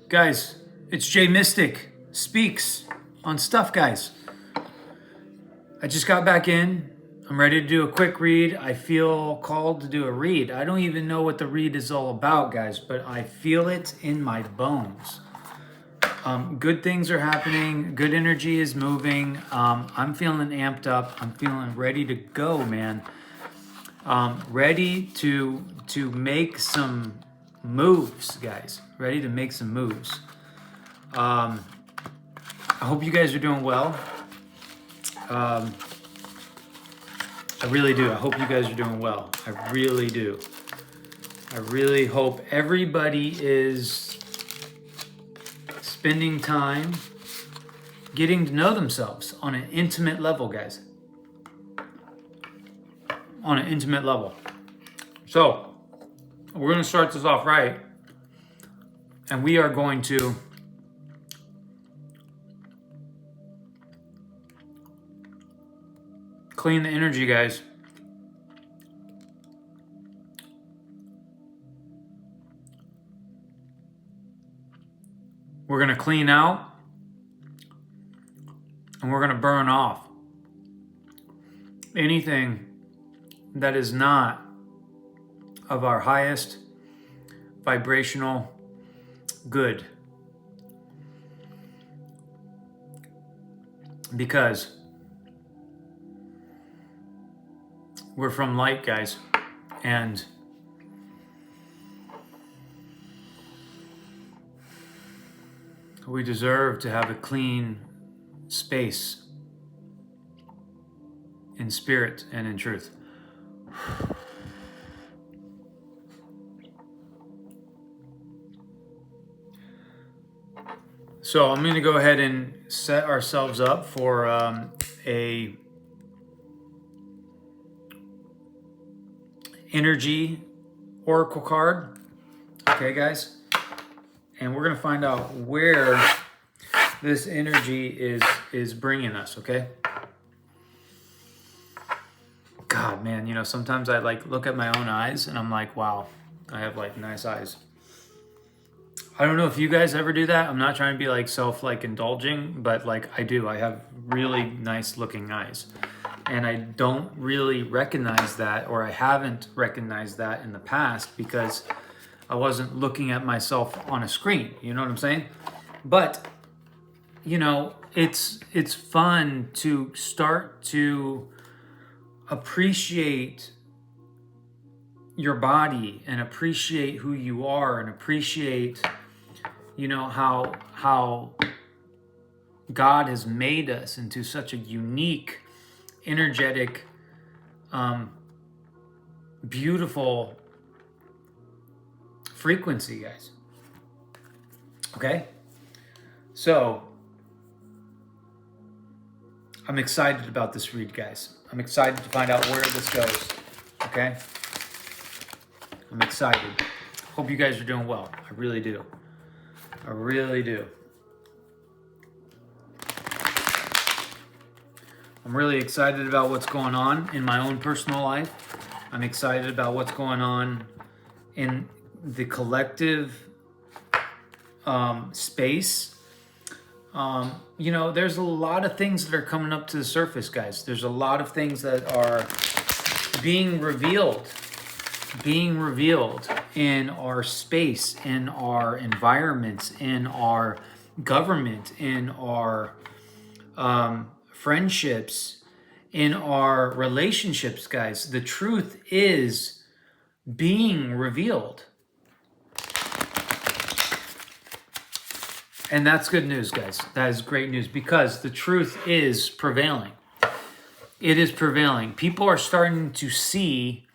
Guys, it's J.Mystic speaks on stuff, guys. I just got back in. I'm ready to do a quick read. I feel called to do a read. I don't even know what the read is all about, guys, but I feel it in my bones. Good things are happening. Good energy is moving. I'm feeling amped up. I'm feeling ready to go, man. Ready to make some moves, guys. Ready to make some moves. I hope you guys are doing well. I really do. I hope you guys are doing well. I really do. I really hope everybody is spending time getting to know themselves on an intimate level, guys. On an intimate level. So, we're going to start this off right. And we are going to clean the energy, guys. We're going to clean out and we're going to burn off anything that is not of our highest vibrational good. Because we're from light, guys, and we deserve to have a clean space in spirit and in truth. So I'm going to go ahead and set ourselves up for a energy oracle card. Okay, guys? And we're going to find out where this energy is bringing us, okay? God, man, you know, sometimes I look at my own eyes and I'm like, wow, I have nice eyes. I don't know if you guys ever do that. I'm not trying to be self indulging, but I do. I have really nice looking eyes. And I don't really recognize that, or I haven't recognized that in the past because I wasn't looking at myself on a screen. You know what I'm saying? But, you know, it's fun to start to appreciate your body and appreciate who you are and appreciate, you know, how God has made us into such a unique, energetic, beautiful frequency, guys. Okay? So, I'm excited about this read, guys. I'm excited to find out where this goes. Okay? I'm excited. Hope you guys are doing well. I really do. I really do. I'm really excited about what's going on in my own personal life. I'm excited about what's going on in the collective space. You know, there's a lot of things that are coming up to the surface, guys. There's a lot of things that are being revealed in our space, in our environments, in our government, in our friendships, in our relationships, guys. The truth is being revealed. And that's good news, guys. That is great news because the truth is prevailing. It is prevailing. People are starting to see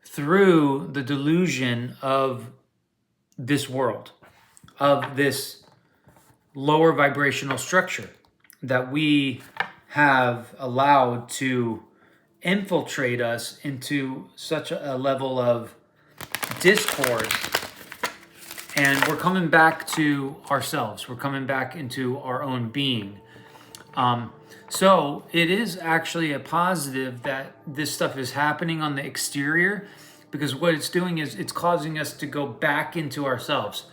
through the delusion of this world, of this lower vibrational structure that we have allowed to infiltrate us into such a level of discord. And we're coming back to ourselves. We're coming back into our own being. So it is actually a positive that this stuff is happening on the exterior, because what it's doing is it's causing us to go back into ourselves,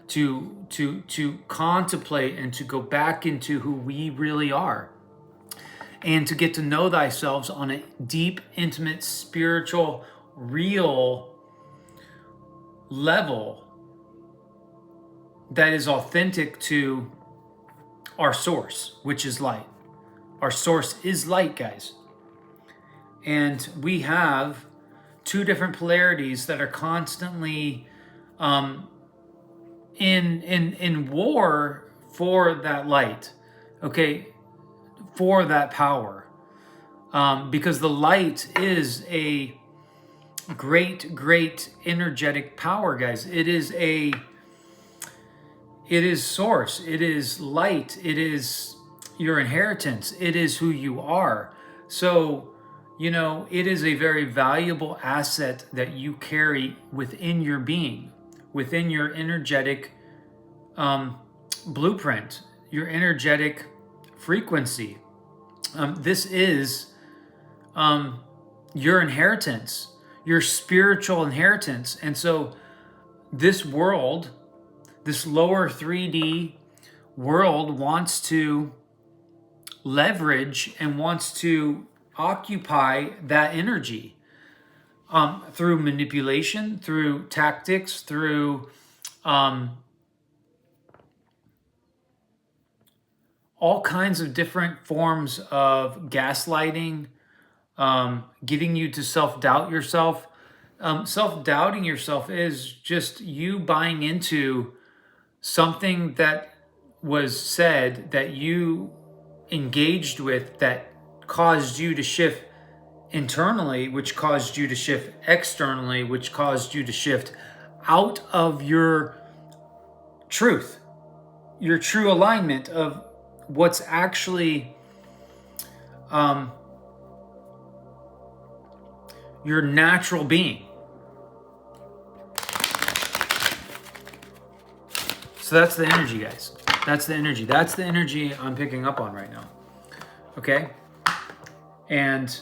to contemplate and to go back into who we really are, and to get to know thyself on a deep, intimate, spiritual, real level that is authentic to our source, which is light. Our source is light, guys. And we have two different polarities that are constantly in war for that light, okay, for that power, because the light is a great energetic power, guys. It is source, it is light, it is your inheritance, it is who you are. So, you know, it is a very valuable asset that you carry within your being, within your energetic blueprint, your energetic frequency. This is your inheritance, your spiritual inheritance. And so this world, this lower 3D world, wants to leverage and wants to occupy that energy through manipulation, through tactics, through all kinds of different forms of gaslighting, getting you to self-doubt yourself. Self-doubting yourself is just you buying into something that was said, that you engaged with, that caused you to shift internally, which caused you to shift externally, which caused you to shift out of your truth, your true alignment of what's actually your natural being. So that's the energy, guys. That's the energy. That's the energy I'm picking up on right now. Okay? And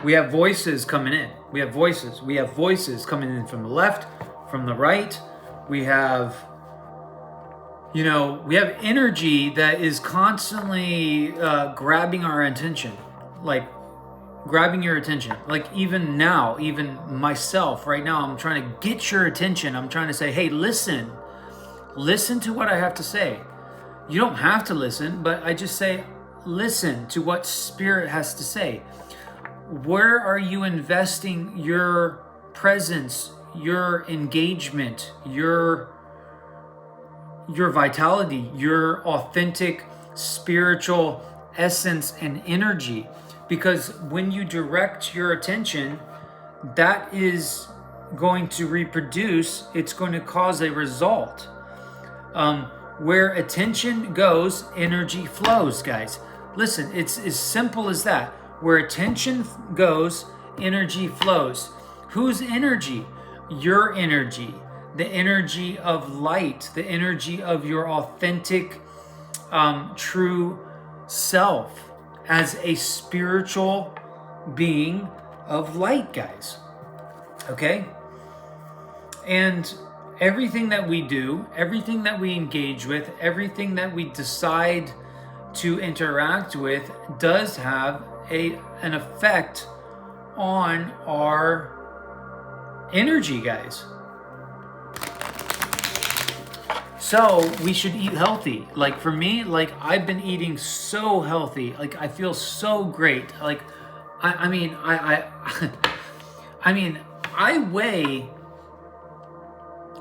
we have voices coming in. We have voices. We have voices coming in from the left, from the right. We have, you know, we have energy that is constantly grabbing our attention. Like, grabbing your attention. Like, even now, even myself right now, I'm trying to get your attention. I'm trying to say, hey, listen to what I have to say. You don't have to listen, but I just say, listen to what Spirit has to say. Where are you investing your presence, your engagement, your vitality, your authentic spiritual essence and energy? Because when you direct your attention, that is going to reproduce, it's going to cause a result. Where attention goes, energy flows, guys. Listen, it's as simple as that. Where attention goes, energy flows. Whose energy? Your energy. The energy of light, the energy of your authentic, true self as a spiritual being of light, guys. Okay? And everything that we do, everything that we engage with, everything that we decide to interact with does have an effect on our energy, guys. So we should eat healthy. Like, for me, like, I've been eating so healthy. Like, I feel so great. Like, I mean, I weigh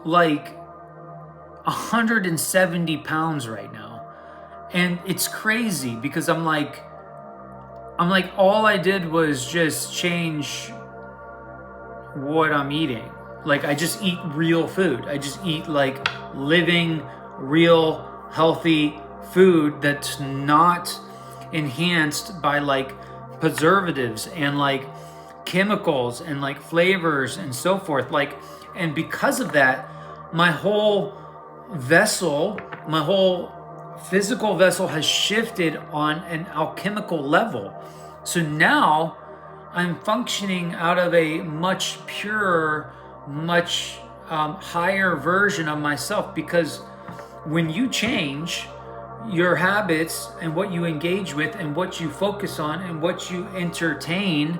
like 170 pounds right now. And it's crazy because I'm like, all I did was just change what I'm eating. Like, I just eat real food. I just eat like living, real, healthy food that's not enhanced by like preservatives and like chemicals and like flavors and so forth. Like, and because of that, my whole vessel, my whole physical vessel has shifted on an alchemical level. So now I'm functioning out of a much purer, much higher version of myself, because when you change your habits and what you engage with and what you focus on and what you entertain,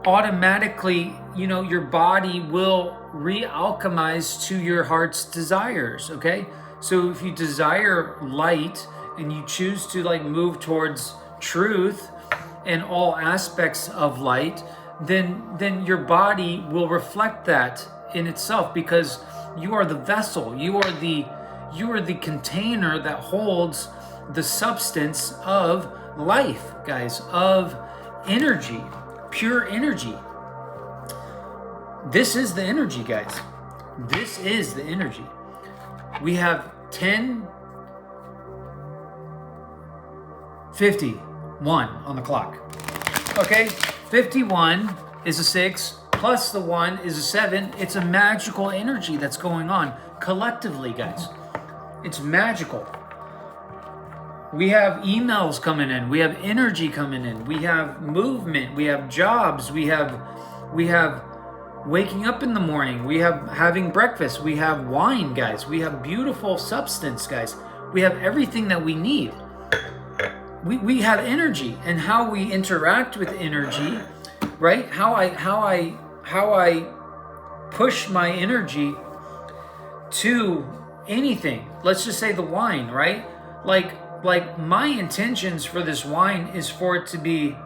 automatically, your body will re-alchemize to your heart's desires. Okay, so if you desire light and you choose to move towards truth and all aspects of light, then your body will reflect that in itself, because you are the vessel, you are the container that holds the substance of life, guys, of energy, pure energy. This is the energy, guys. This is the energy. We have 10:51 on the clock. Okay, 51 is a 6, plus the 1 is a 7. It's a magical energy that's going on collectively, guys. It's magical. We have emails coming in. We have energy coming in. We have movement. We have jobs. We have waking up in the morning. We have having breakfast. We have wine, guys. We have beautiful substance, guys. We have everything that we need. We have energy, and how we interact with energy, right? How I push my energy to anything. Let's just say the wine, right? Like my intentions for this wine is for it to be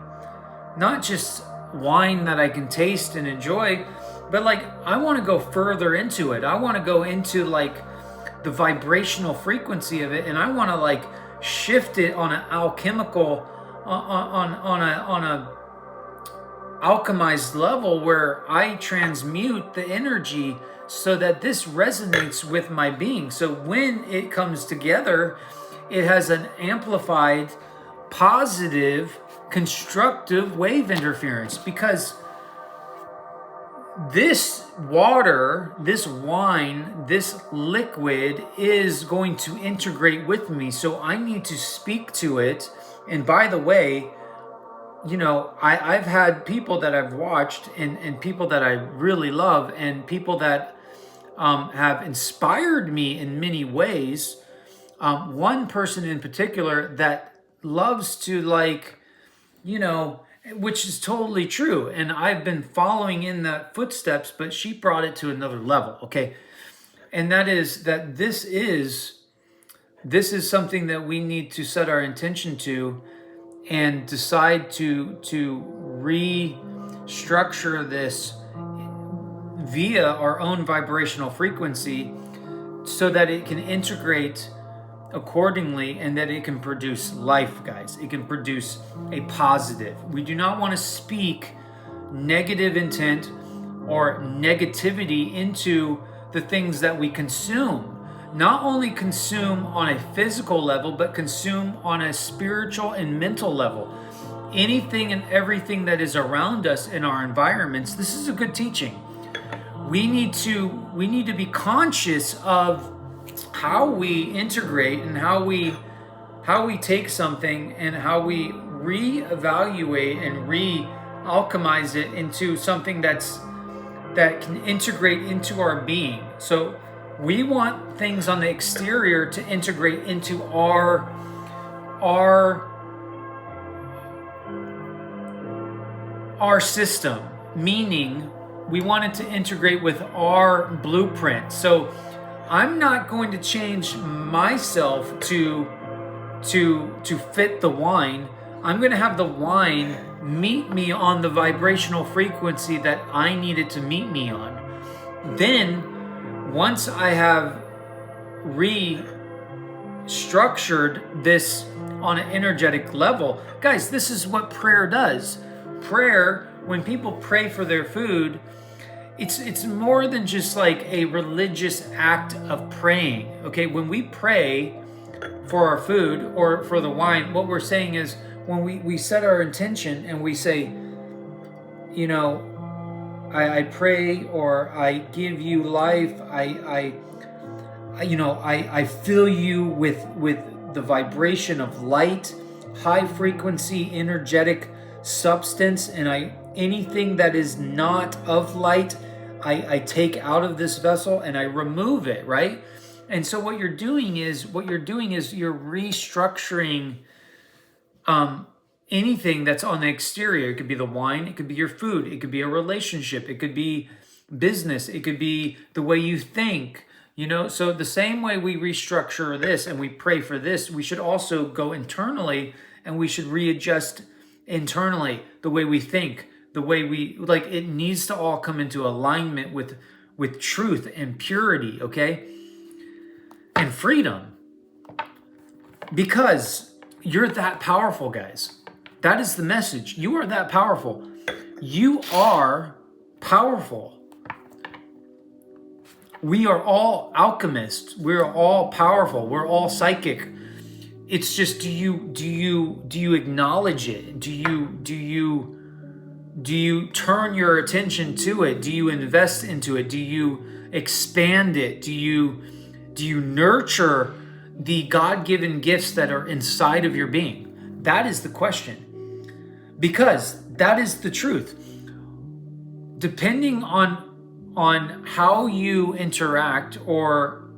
not just wine that I can taste and enjoy, but I want to go further into it. I want to go into the vibrational frequency of it, and I want to shift it on an alchemical, on a alchemized level, where I transmute the energy so that this resonates with my being. So when it comes together, it has an amplified, positive, constructive wave interference, because this water, this wine, this liquid is going to integrate with me. So I need to speak to it. And by the way, I've had people that I've watched and people that I really love, and people that have inspired me in many ways. One person in particular that loves to which is totally true, and I've been following in that footsteps, but she brought it to another level. Okay, and that is that this is something that we need to set our intention to, and decide to restructure this via our own vibrational frequency, so that it can integrate accordingly, and that it can produce life, guys. It can produce a positive. We do not want to speak negative intent or negativity into the things that we consume. Not only consume on a physical level, but consume on a spiritual and mental level. Anything and everything that is around us in our environments. This is a good teaching. We need to be conscious of how we integrate and how we take something and how we reevaluate and re-alchemize it into something that can integrate into our being. So we want things on the exterior to integrate into our system, meaning we want it to integrate with our blueprint. So I'm not going to change myself to fit the wine. I'm going to have the wine meet me on the vibrational frequency that I need it to meet me on. Then, once I have restructured this on an energetic level, guys, this is what prayer does. Prayer, when people pray for their food, it's more than just a religious act of praying. Okay, when we pray for our food or for the wine, what we're saying is, when we set our intention and we say, I pray, or I give you life, I fill you with the vibration of light, high frequency, energetic substance, and anything that is not of light, I take out of this vessel and I remove it, right? And so what you're doing is you're restructuring anything that's on the exterior. It could be the wine, it could be your food, it could be a relationship, it could be business, it could be the way you think, you know. So the same way we restructure this and we pray for this, we should also go internally and we should readjust internally the way we think, the way we like. It needs to all come into alignment with truth and purity, okay, and freedom, because you're that powerful, guys. That is the message. You are that powerful. You are powerful. We are all alchemists. We're all powerful. We're all psychic. It's just, do you acknowledge it? Do you turn your attention to it? Do you invest into it? Do you expand it? Do you nurture the God-given gifts that are inside of your being? That is the question. Because that is the truth. Depending on how you interact or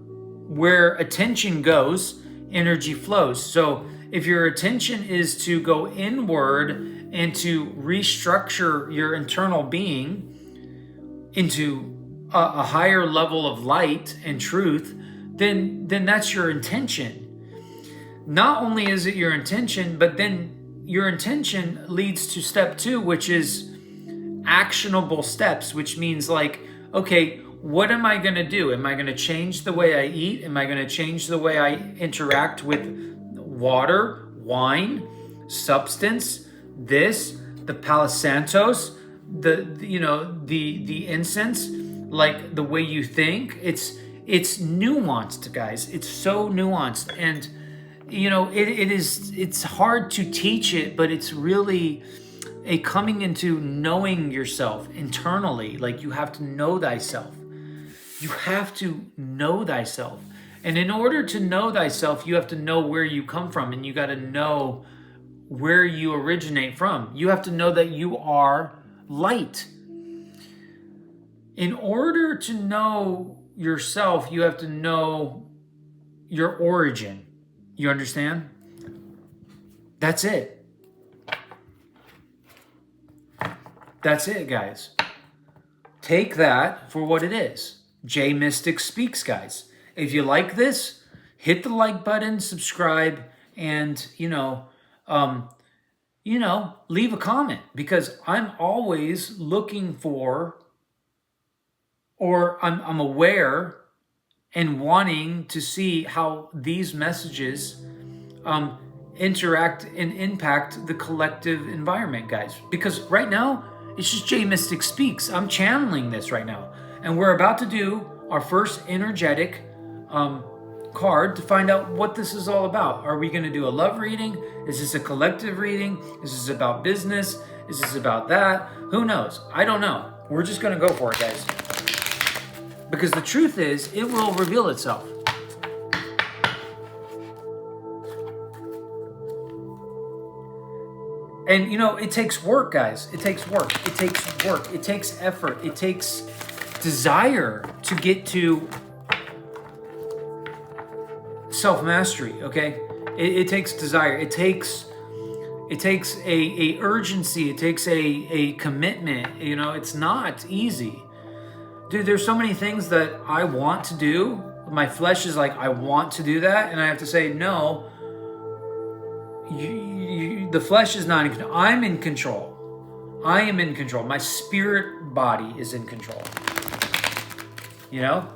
where attention goes, energy flows. So if your attention is to go inward and to restructure your internal being into a higher level of light and truth, then that's your intention. Not only is it your intention, but then your intention leads to step 2, which is actionable steps, which means like, okay, what am I going to do? Am I going to change the way I eat? Am I going to change the way I interact with water, wine, substance, the Palo Santos, the incense, like the way you think? It's nuanced, guys. It's so nuanced. And it's hard to teach it, but it's really a coming into knowing yourself internally. Like, you have to know thyself. You have to know thyself. And in order to know thyself, you have to know where you come from, and you got to know where you originate from. You have to know that you are light. In order to know yourself, you have to know your origin. You understand? That's it. That's it, guys. Take that for what it is. J.Mystic Speaks, guys. If you like this, hit the like button, subscribe, and, leave a comment, because I'm always looking for, or I'm aware and wanting to see how these messages interact and impact the collective environment, guys. Because right now, it's just J.Mystic Speaks. I'm channeling this right now. And we're about to do our first energetic card to find out what this is all about. Are we going to do a love reading? Is this a collective reading? Is this about business? Is this about that? Who knows? I don't know. We're just going to go for it, guys. Because the truth is, it will reveal itself. And, it takes work, guys. It takes work. It takes work. It takes effort. It takes desire to get to self-mastery, okay? It takes desire. It takes a urgency. It takes a commitment. It's not easy. Dude, there's so many things that I want to do. My flesh is like, I want to do that. And I have to say, no, the flesh is not in control. I'm in control. I am in control. My spirit body is in control.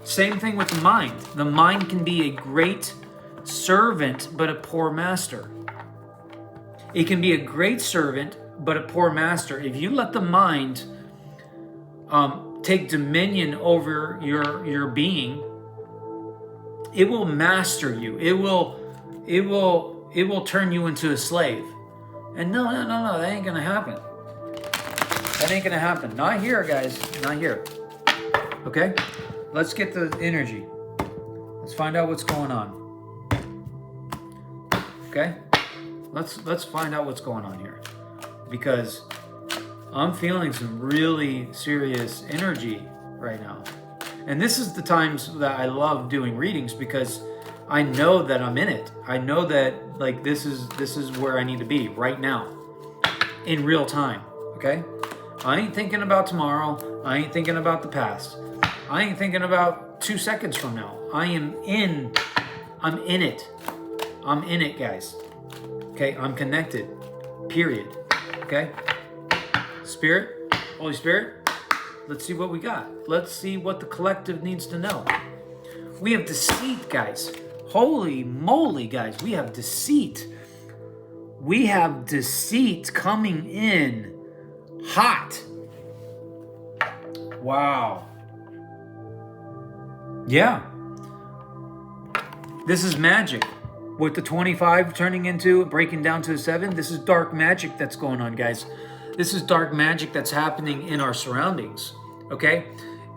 Same thing with the mind. The mind can be a great servant, but a poor master. It can be a great servant, but a poor master. If you let the mind take dominion over your being, it will master you. It will turn you into a slave. And no, that ain't gonna happen. That ain't gonna happen. Not here, guys. Not here. Okay? Let's get the energy. Let's find out what's going on. Okay? Let's find out what's going on here. Because I'm feeling some really serious energy right now. And this is the times that I love doing readings, because I know that I'm in it. I know that like this is where I need to be right now, in real time. Okay? I ain't thinking about tomorrow. I ain't thinking about the past. I ain't thinking about 2 seconds from now. I'm in it. I'm in it, guys. Okay? I'm connected. Period. Okay? Spirit, Holy Spirit, let's see what we got. Let's see what the collective needs to know. We have deceit, guys. Holy moly, guys. We have deceit. We have deceit coming in hot. Wow. Yeah. This is magic. With the 25 turning into, breaking down to a 7, this is dark magic that's going on, guys. This is dark magic that's happening in our surroundings, okay?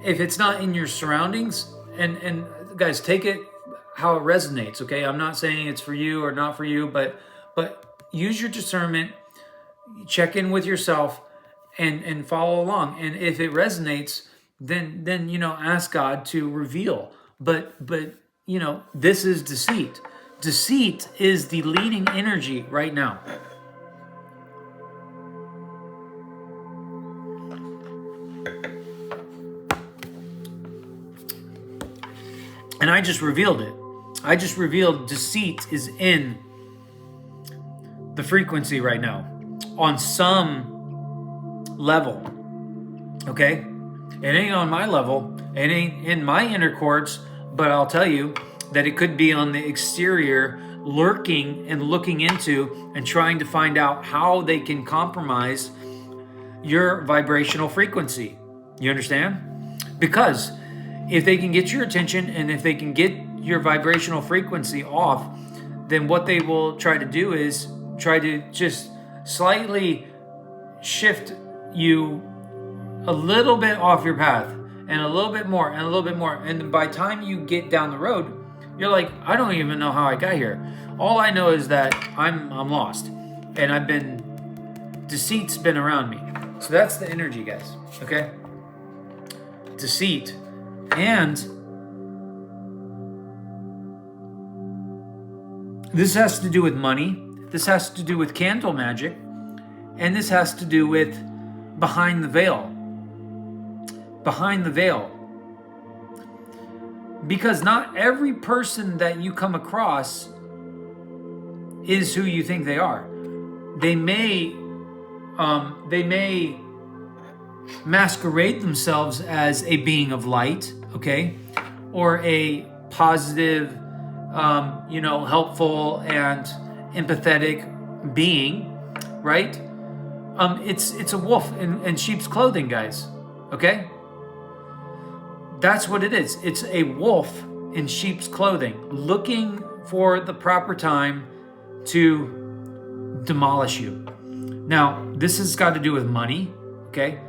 If it's not in your surroundings, and guys, take it how it resonates, okay? I'm not saying it's for you or not for you, but use your discernment, check in with yourself, and follow along. And if it resonates, then ask God to reveal. But this is deceit. Deceit is the leading energy right now. And I just revealed it. I just revealed deceit is in the frequency right now on some level. Okay? It ain't on my level. It ain't in my inner cords, but I'll tell you that it could be on the exterior, lurking and looking into and trying to find out how they can compromise your vibrational frequency. You understand? Because if they can get your attention and if they can get your vibrational frequency off, then what they will try to do is try to just slightly shift you a little bit off your path, and a little bit more, and a little bit more. And by the time you get down the road, you're like, I don't even know how I got here. All I know is that I'm lost, and deceit's been around me. So that's the energy, guys. Okay? Deceit. And this has to do with money. This has to do with candle magic. And this has to do with behind the veil. Behind the veil. Because not every person that you come across is who you think they are. They may masquerade themselves as a being of light, okay, or a positive, helpful and empathetic being, right? It's a wolf in sheep's clothing, guys. Okay, that's what it is. It's a wolf in sheep's clothing, looking for the proper time to demolish you. Now, this has got to do with money, okay?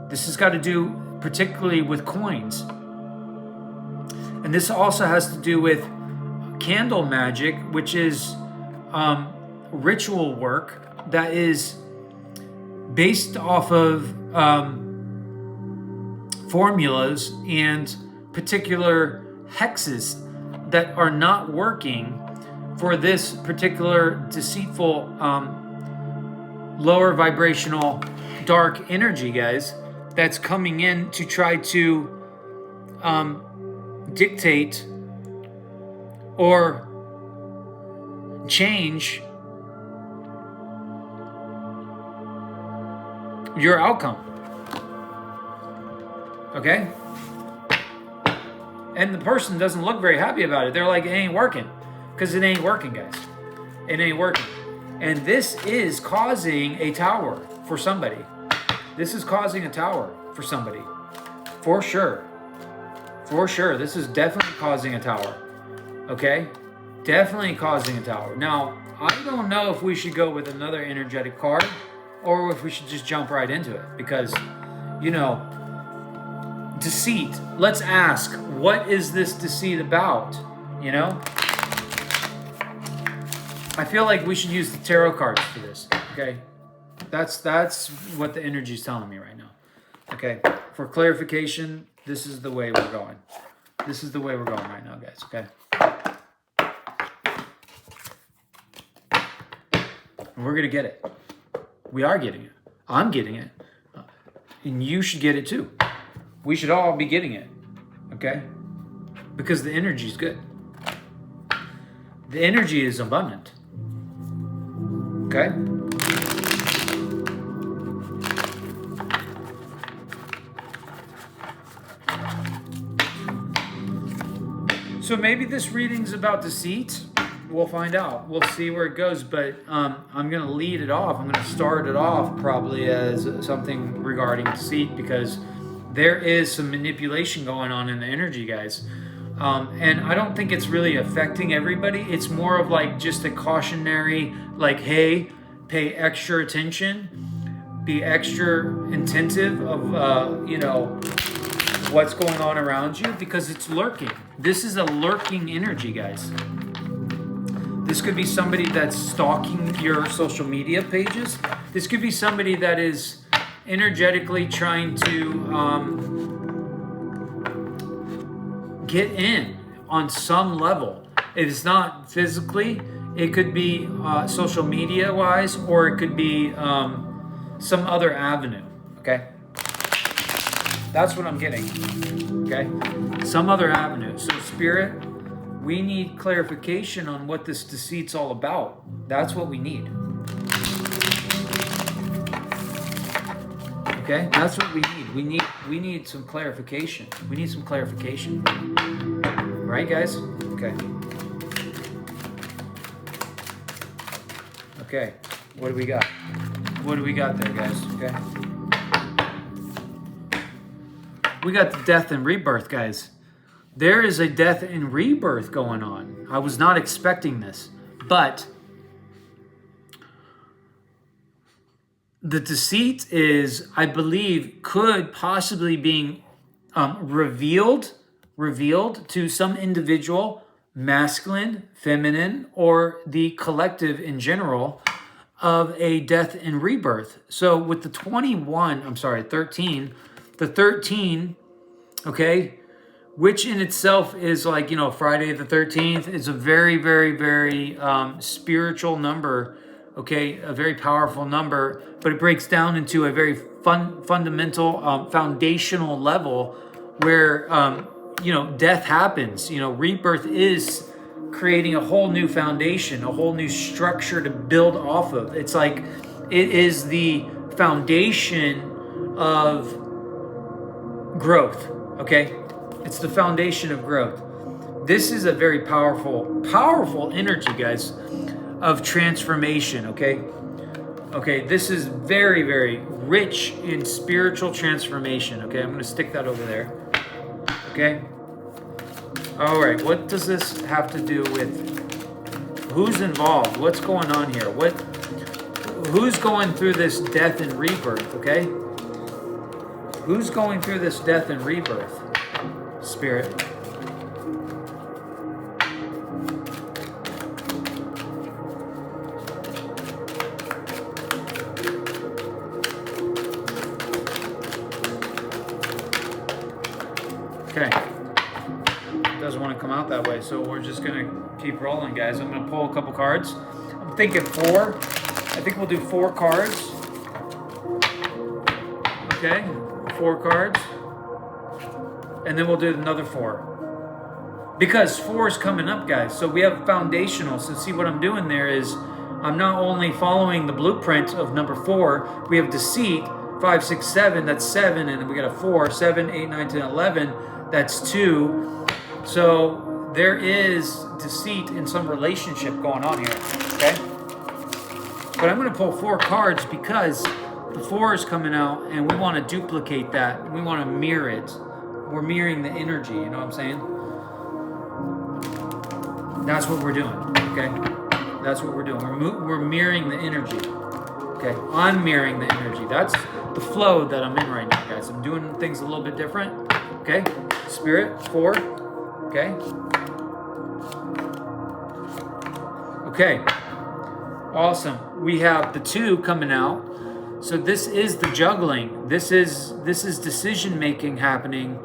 This has got to do particularly with coins. And this also has to do with candle magic, which is ritual work that is based off of formulas and particular hexes that are not working for this particular deceitful lower vibrational dark energy, guys, that's coming in to try to dictate or change your outcome. Okay? And the person doesn't look very happy about it. They're like, it ain't working. Because it ain't working, guys. It ain't working. And this is causing a tower for somebody. This is causing a tower for somebody. For sure. For sure. This is definitely causing a tower. Okay? Definitely causing a tower. Now, I don't know if we should go with another energetic card or if we should just jump right into it. Because, deceit. Let's ask, what is this deceit about? I feel like we should use the tarot cards for this. Okay? That's what the energy is telling me right now. Okay? For clarification, This is the way we're going. This is the way we're going right now, guys, okay? And we're going to get it. We are getting it. I'm getting it. And you should get it too. We should all be getting it, okay? Because the energy is good. The energy is abundant, okay? So maybe this reading's about deceit. We'll find out. We'll see where it goes. But I'm going to lead it off. I'm going to start it off probably as something regarding deceit, because there is some manipulation going on in the energy, guys. And I don't think it's really affecting everybody. It's more of like just a cautionary, like, hey, pay extra attention. Be extra attentive of, you know, what's going on around you, because it's lurking. This is a lurking energy, guys. This could be somebody that's stalking your social media pages. This could be somebody that is energetically trying to get in on some level. If it's not physically, it could be social media wise, or it could be some other avenue, okay? That's what I'm getting, okay? Some other avenue. So Spirit, we need clarification on what this deceit's all about. That's what we need. Okay? That's what we need. We need some clarification. We need some clarification. Right, guys? Okay. Okay. What do we got? What do we got there, guys? Okay. We got the death and rebirth, guys. There is a death and rebirth going on. I was not expecting this, but the deceit is, I believe, could possibly being revealed to some individual, masculine, feminine, or the collective in general, of a death and rebirth. So with the 13, the 13, okay, which in itself is like, you know, Friday the 13th is a very, very, very spiritual number, okay, a very powerful number, but it breaks down into a very fundamental, foundational level where, you know, death happens. You know, rebirth is creating a whole new foundation, a whole new structure to build off of. It's like, it is the foundation of growth, okay? It's the foundation of growth. This is a very powerful energy, guys, of transformation, okay? Okay, this is very, very rich in spiritual transformation, okay? I'm going to stick that over there, okay? All right, what does this have to do with who's involved? What's going on here? Who's going through this death and rebirth, okay? Who's going through this death and rebirth? Spirit. Okay. Doesn't want to come out that way, so we're just going to keep rolling, guys. I'm going to pull a couple cards. I'm thinking 4. I think we'll do 4 cards. Okay. 4 cards. And then we'll do another 4. Because 4 is coming up, guys. So we have foundational. So see what I'm doing there is I'm not only following the blueprint of number 4. We have deceit, 5, 6, 7. That's 7. And then we got a 4, 7, 8, 9, 10, 11. That's 2. So there is deceit in some relationship going on here. Okay? But I'm going to pull 4 cards because the 4 is coming out and we want to duplicate that. We want to mirror it. We're mirroring the energy, you know what I'm saying? That's what we're doing, okay? That's what we're doing. We're mirroring the energy, okay? I'm mirroring the energy. That's the flow that I'm in right now, guys. I'm doing things a little bit different, okay? Spirit, 4, okay? Okay, awesome. We have the 2 coming out. So this is the juggling. This is decision making happening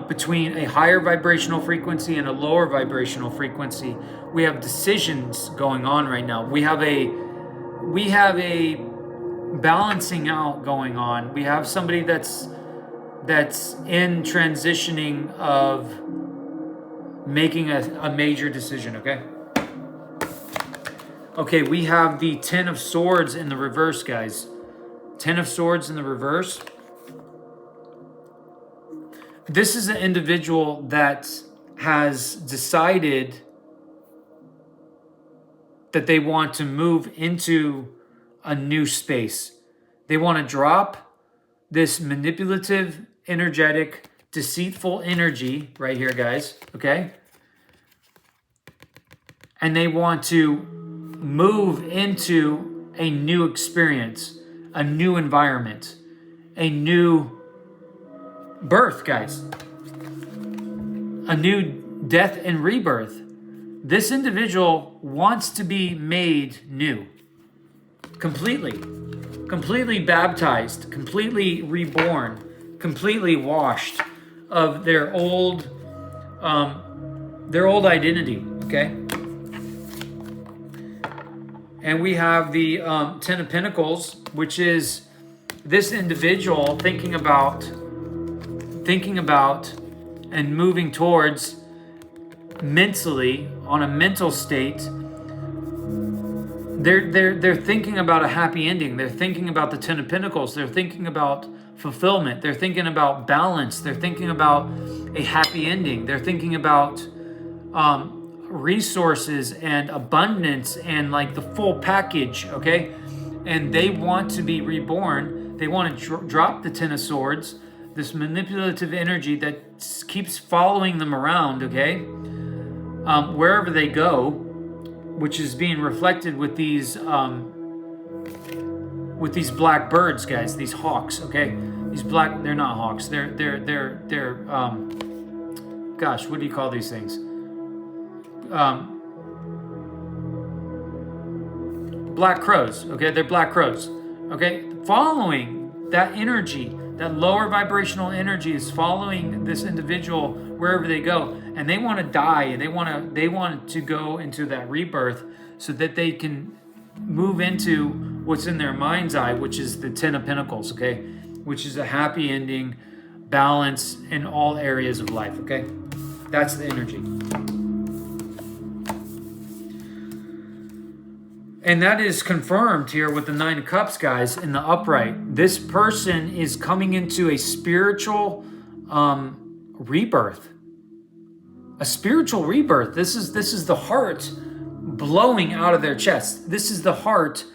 between a higher vibrational frequency and a lower vibrational frequency. We have decisions going on right now. We have a balancing out going on. We have somebody that's in transitioning of making a major decision. Okay, we have the Ten of Swords in the reverse, guys. Ten of Swords in the reverse. This is an individual that has decided that they want to move into a new space. They want to drop this manipulative, energetic, deceitful energy right here, guys, okay? And they want to move into a new experience, a new environment, a new birth, guys. A new death and rebirth. This individual wants to be made new. Completely baptized, completely reborn, completely washed of their old identity, okay? And we have the Ten of Pentacles, which is this individual thinking about and moving towards mentally, on a mental state. They're thinking about a happy ending. They're thinking about the Ten of Pentacles. They're thinking about fulfillment. They're thinking about balance. They're thinking about a happy ending. They're thinking about resources and abundance and like the full package, okay? And they want to be reborn. They want to drop the Ten of Swords, this manipulative energy that keeps following them around, okay? Wherever they go, which is being reflected with these black birds, guys, these hawks, okay? These black, they're not hawks. They're gosh, what do you call these things? Black crows, okay? They're black crows, okay? Following that energy, that lower vibrational energy is following this individual wherever they go, and they want to die, and they want to go into that rebirth so that they can move into what's in their mind's eye, which is the Ten of Pentacles, okay? Which is a happy ending, balance in all areas of life, okay? That's the energy. And that is confirmed here with the Nine of Cups, guys, in the upright. This person is coming into a spiritual rebirth. A spiritual rebirth. This is the heart blowing out of their chest. This is the heart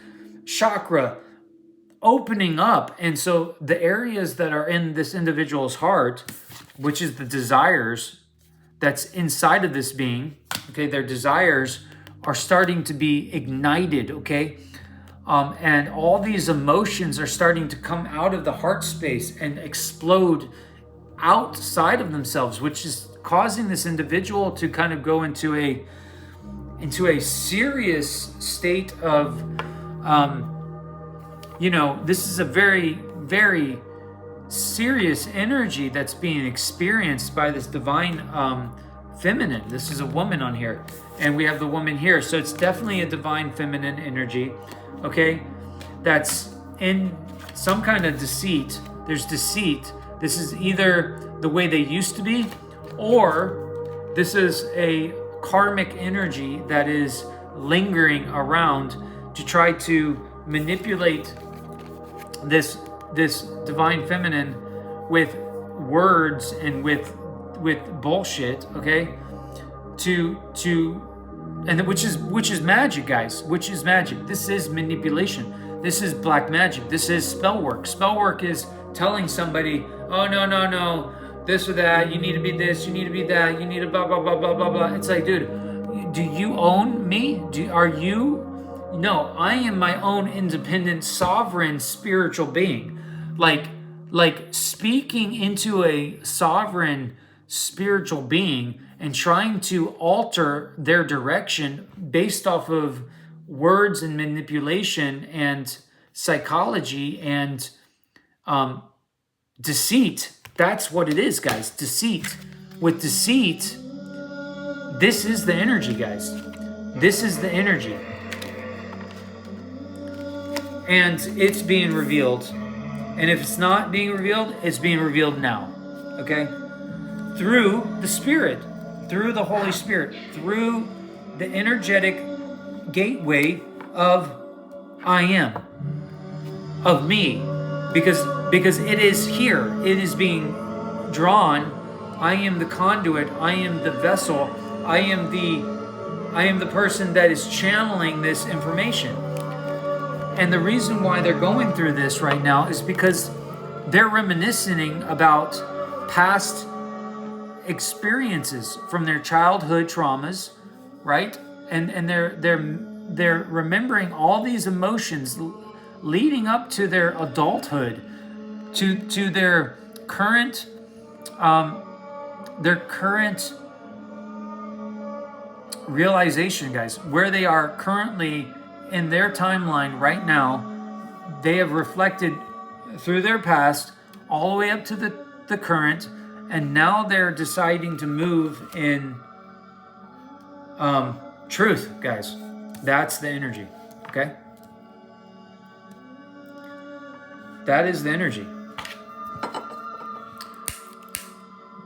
chakra opening up. And so the areas that are in this individual's heart, which is the desires that's inside of this being, okay, their desires are starting to be ignited, okay? And all these emotions are starting to come out of the heart space and explode outside of themselves, which is causing this individual to kind of go into a serious state of, this is a very, very serious energy that's being experienced by this divine feminine. This is a woman on here, and we have the woman here, so it's definitely a divine feminine energy, okay? That's in some kind of deceit. There's deceit. This is either the way they used to be, or this is a karmic energy that is lingering around to try to manipulate this divine feminine with words and with bullshit, okay? Which is magic, guys. Which is magic. This is manipulation. This is black magic. This is spell work. Spell work is telling somebody, oh no, this or that, you need to be this, you need to be that, you need to blah blah blah blah blah blah. It's like, dude, do you own me? No, I am my own independent, sovereign spiritual being. Like speaking into a sovereign spiritual being and trying to alter their direction based off of words and manipulation and psychology and deceit. That's what it is, guys. Deceit. With deceit, this is the energy, guys. This is the energy. And it's being revealed. And if it's not being revealed, it's being revealed now. Okay? Through the Spirit. Through the Holy Spirit. Through the energetic gateway of I am. Of me. Because it is here. It is being drawn. I am the conduit. I am the vessel. I am the person that is channeling this information. And the reason why they're going through this right now is because they're reminiscing about past experiences from their childhood traumas, right? And they're remembering all these emotions leading up to their adulthood, to their current realization, guys, where they are currently in their timeline right now. They have reflected through their past all the way up to the current, and now they're deciding to move in truth, guys. That's the energy. Okay, that is the energy.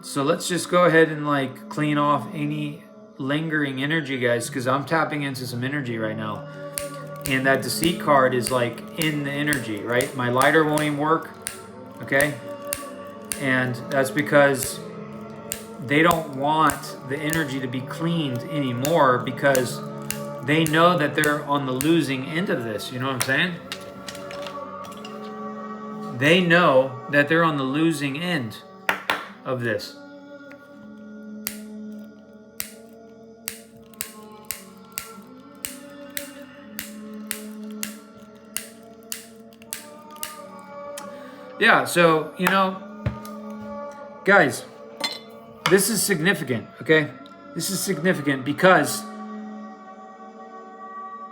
So let's just go ahead and like clean off any lingering energy, guys, because I'm tapping into some energy right now. And that deceit card is like in the energy, right? My lighter won't even work, okay? And that's because they don't want the energy to be cleaned anymore, because they know that they're on the losing end of this. You know what I'm saying? They know that they're on the losing end of this. Yeah, so, you know, guys, this is significant, okay? This is significant because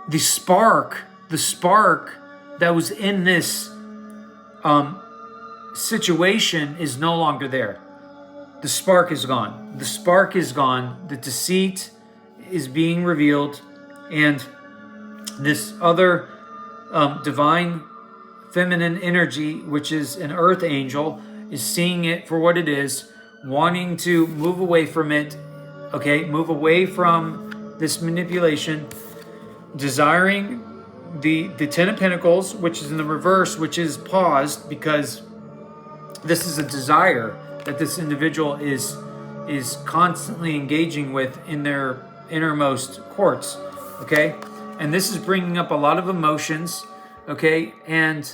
the spark that was in this situation is no longer there. The spark is gone. The spark is gone. The deceit is being revealed, and this other divine feminine energy, which is an earth angel, is seeing it for what it is, wanting to move away from it, okay? Move away from this manipulation, desiring the Ten of Pentacles, which is in the reverse, which is paused, because this is a desire that this individual is constantly engaging with in their innermost courts, okay? And this is bringing up a lot of emotions, okay? And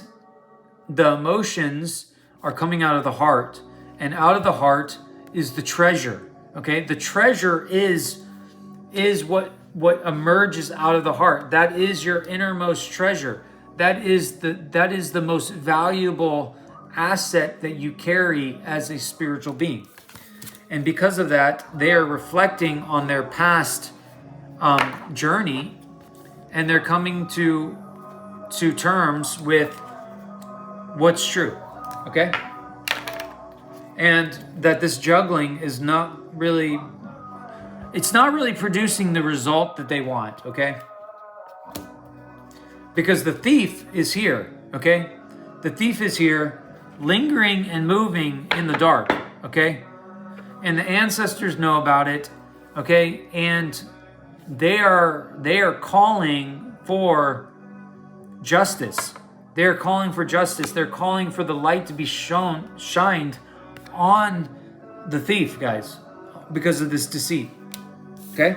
the emotions are coming out of the heart, and out of the heart is the treasure, okay? The treasure is what emerges out of the heart. That is your innermost treasure. That is the most valuable asset that you carry as a spiritual being. And because of that, they are reflecting on their past journey, and they're coming to terms with what's true, okay? And that this juggling is not really producing the result that they want, okay? Because the thief is here, okay? The thief is here, lingering and moving in the dark, okay? And the ancestors know about it, okay? And they are calling for justice. They're calling for justice. They're calling for the light to be shined on the thief, guys, because of this deceit. Okay?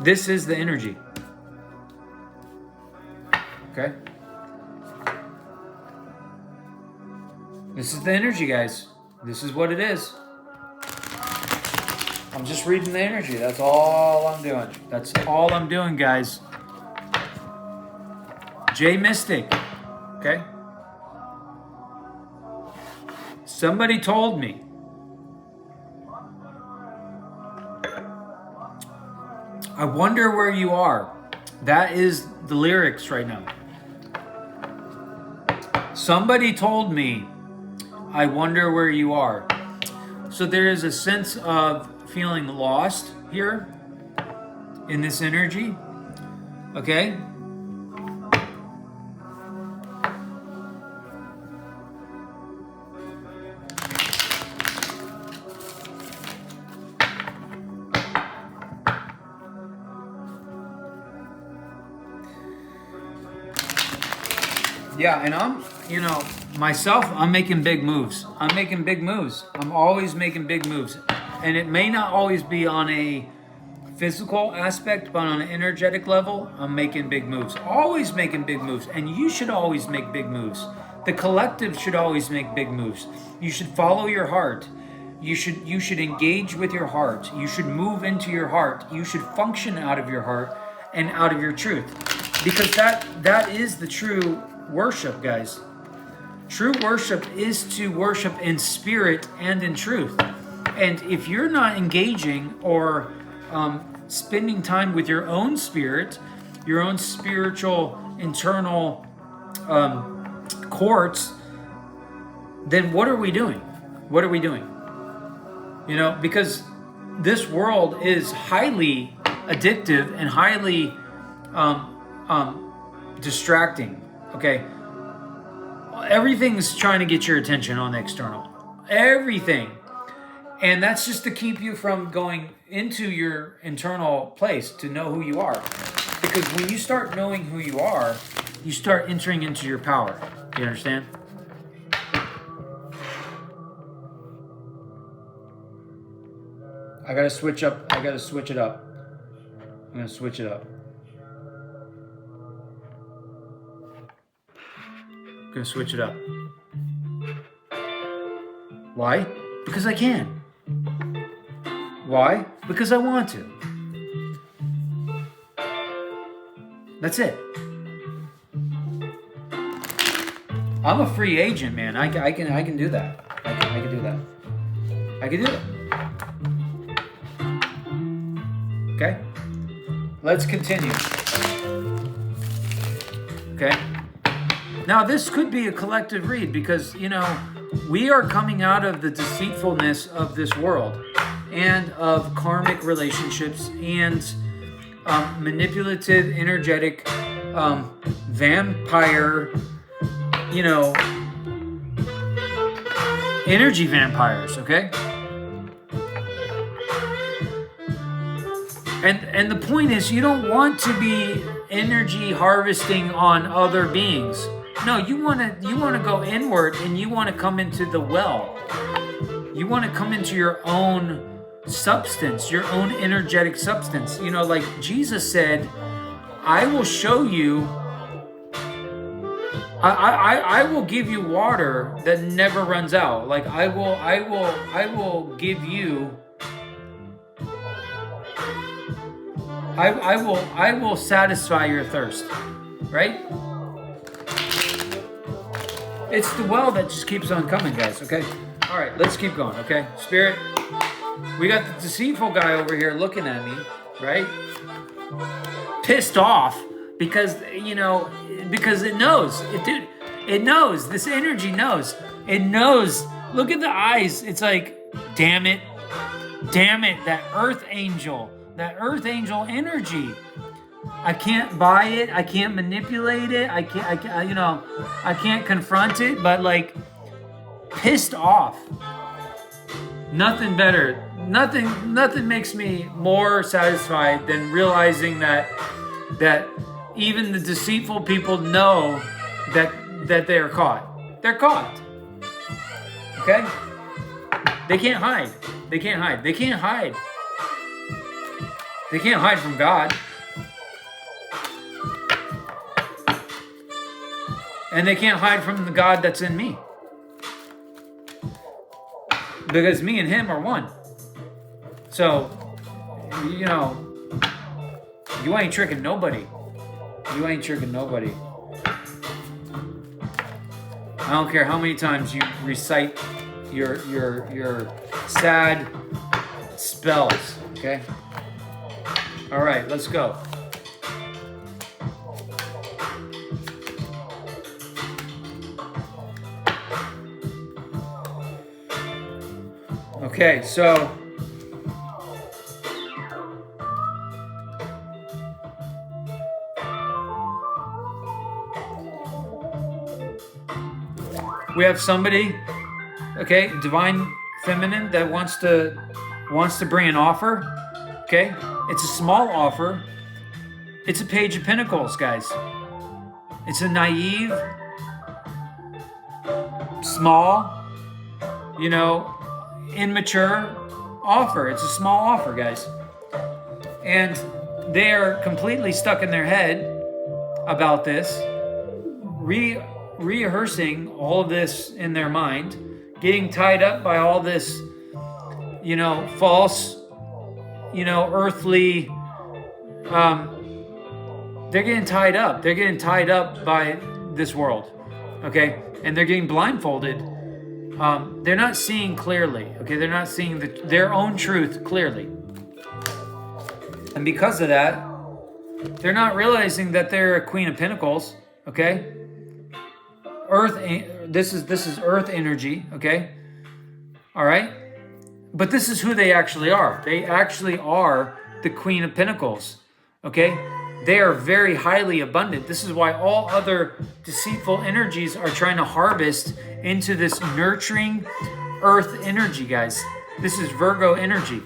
This is the energy. Okay? This is the energy, guys. This is what it is. I'm just reading the energy. That's all I'm doing. That's all I'm doing, guys. J.Mystic. Okay? Somebody told me. I wonder where you are. That is the lyrics right now. Somebody told me, I wonder where you are. So there is a sense of feeling lost here in this energy. Okay? Yeah, and I'm making big moves. I'm making big moves. I'm always making big moves. And it may not always be on a physical aspect, but on an energetic level, I'm making big moves. Always making big moves. And you should always make big moves. The collective should always make big moves. You should follow your heart. You should engage with your heart. You should move into your heart. You should function out of your heart and out of your truth. Because that is the true worship, guys. True worship is to worship in spirit and in truth. And if you're not engaging or spending time with your own spirit, your own spiritual internal courts, then what are we doing? What are we doing? Because this world is highly addictive and highly distracting. Okay, everything's trying to get your attention on the external. Everything. And that's just to keep you from going into your internal place to know who you are. Because when you start knowing who you are, you start entering into your power. You understand? I gotta switch up. I gotta switch it up. I'm gonna switch it up. I'm gonna switch it up. Why? Because I can. Why? Because I want to. That's it. I'm a free agent, man. I can do that. I can do that. I can do it. Okay? Let's continue. Okay? Now, this could be a collective read because, we are coming out of the deceitfulness of this world and of karmic relationships and manipulative, energetic, vampire, energy vampires, okay? And the point is, you don't want to be energy harvesting on other beings. No, you want to go inward and you want to come into the well. You want to come into your own substance, your own energetic substance. Like Jesus said, I will show you, I will give you water that never runs out. Like I will give you, I will satisfy your thirst, right? It's the well that just keeps on coming, guys, okay? All right, let's keep going, okay? Spirit, we got the deceitful guy over here looking at me, right? Pissed off because, because it knows. It knows. This energy knows. It knows. Look at the eyes. It's like, damn it, that earth angel energy. I can't buy it. I can't manipulate it. I can't confront it. But like, pissed off. Nothing better. Nothing makes me more satisfied than realizing that even the deceitful people know that they are caught. They're caught. Okay? They can't hide. They can't hide. They can't hide. They can't hide from God. And they can't hide from the God that's in me. Because me and him are one. So, you ain't tricking nobody. You ain't tricking nobody. I don't care how many times you recite your sad spells, okay? All right, let's go. Okay, so we have somebody, okay, divine feminine that wants to bring an offer. Okay, it's a small offer. It's a page of pentacles, guys. It's a naive, small, immature offer. It's a small offer, guys. And they're completely stuck in their head about this, rehearsing all of this in their mind, getting tied up by all this, false, earthly, they're getting tied up. They're getting tied up by this world, okay? And they're getting blindfolded. They're not seeing clearly, okay? They're not seeing their own truth clearly. And because of that, they're not realizing that they're a Queen of Pentacles, okay? This is Earth energy, okay? All right? But this is who they actually are. They actually are the Queen of Pentacles, okay? They are very highly abundant. This is why all other deceitful energies are trying to harvest into this nurturing Earth energy, guys. This is Virgo energy.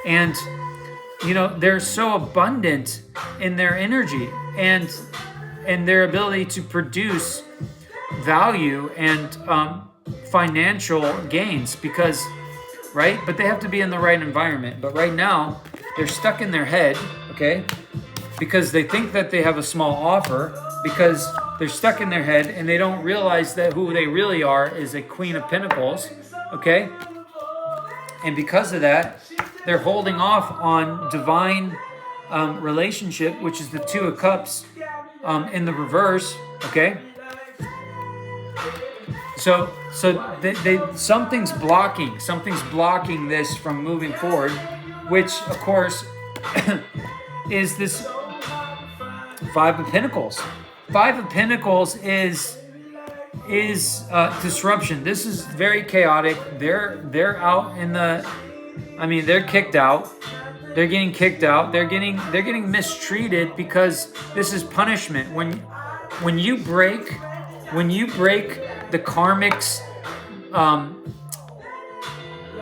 And, they're so abundant in their energy and their ability to produce value and financial gains because, right? But they have to be in the right environment. But right now, they're stuck in their head, okay? Because they think that they have a small offer, because they're stuck in their head and they don't realize that who they really are is a Queen of Pentacles, okay? And because of that, they're holding off on divine relationship, which is the Two of Cups in the reverse, okay? So something's blocking this from moving forward, which of course is this Five of Pentacles. Five of Pentacles is disruption. This is very chaotic. They're out in the, they're kicked out. They're getting kicked out. They're getting mistreated because this is punishment. When you break the karmic's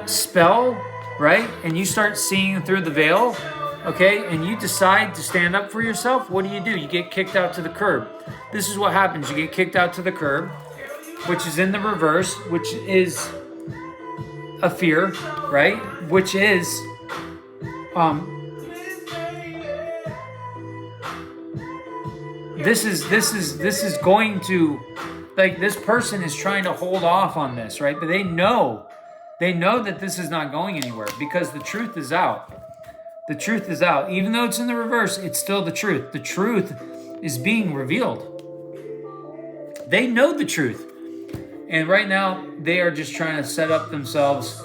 spell, right? And you start seeing through the veil, okay? And you decide to stand up for yourself, what do? You get kicked out to the curb. This is what happens. You get kicked out to the curb, which is in the reverse, which is a fear, right? Which is this is going to, like, this person is trying to hold off on this, right? But they know that this is not going anywhere because the truth is out. The truth is out. Even though it's in the reverse, it's still the truth. The truth is being revealed. They know the truth. And right now, they are just trying to set up themselves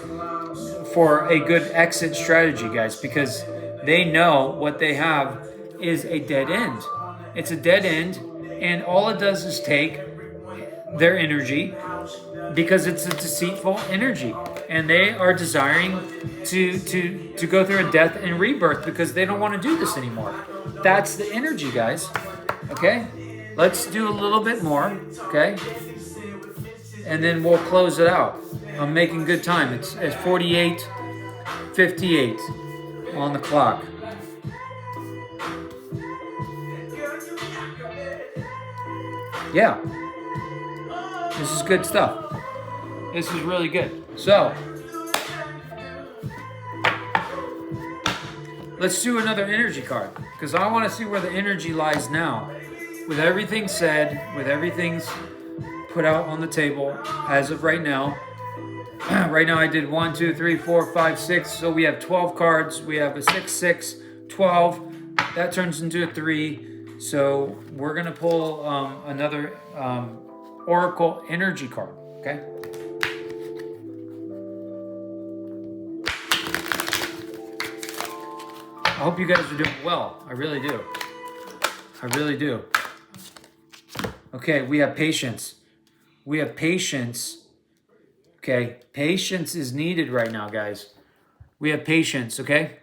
for a good exit strategy, guys, because they know what they have is a dead end. It's a dead end, and all it does is take their energy, because it's a deceitful energy, and they are desiring to go through a death and rebirth because they don't want to do this anymore. That's the energy, guys. Okay, let's do a little bit more, okay, and then we'll close it out. I'm making good time. It's 48:58 on the clock. Yeah, this is good stuff. This is really good. So, let's do another energy card, because I want to see where the energy lies now. With everything said, with everything's put out on the table as of right now. Right now I did 1, 2, 3, 4, 5, 6. So we have 12 cards. We have a 6, 6, 12. That turns into a 3. So we're going to pull another Oracle energy card. Okay. I hope you guys are doing well. I really do. I really do. Okay, we have patience. We have patience Okay, patience is needed right now, guys. We have patience, okay?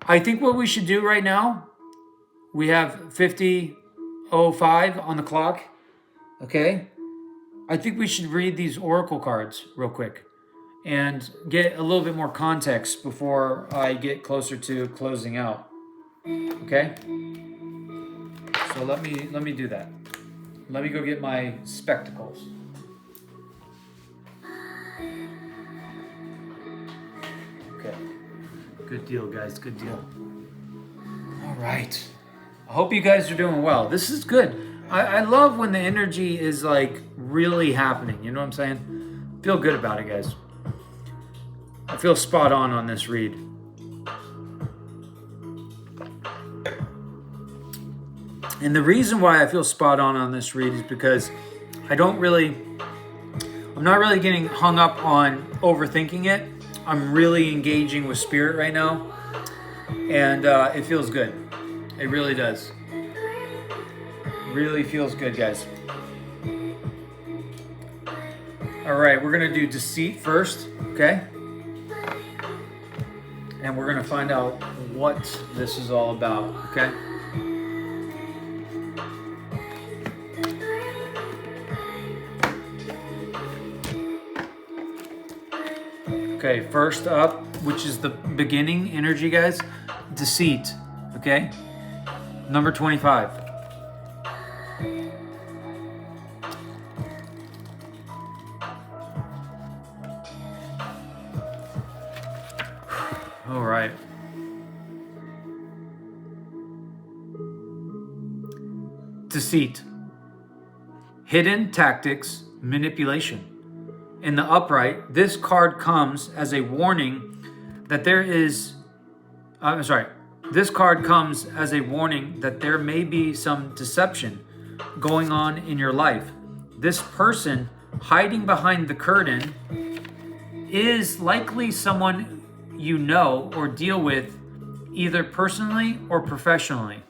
I think what we should do right now, we have 50:05 on the clock, okay? I think we should read these oracle cards real quick and get a little bit more context before I get closer to closing out, okay? So let me do that. Let me go get my spectacles. Okay. Good deal, guys. Good deal. All right. I hope you guys are doing well. This is good. I love when the energy is like really happening. You know what I'm saying? Feel good about it, guys. I feel spot on this read. And the reason why I feel spot on this read is because I'm not really getting hung up on overthinking it. I'm really engaging with spirit right now. And it feels good. It really does. Really feels good, guys. All right, we're going to do Deceit first, okay? And we're going to find out what this is all about, okay? Okay, first up, which is the beginning energy, guys, Deceit, okay? Number 25. All right. Deceit. Hidden tactics, manipulation. In the upright, this card comes as a warning that this card comes as a warning that there may be some deception going on in your life. This person hiding behind the curtain is likely someone you know or deal with either personally or professionally.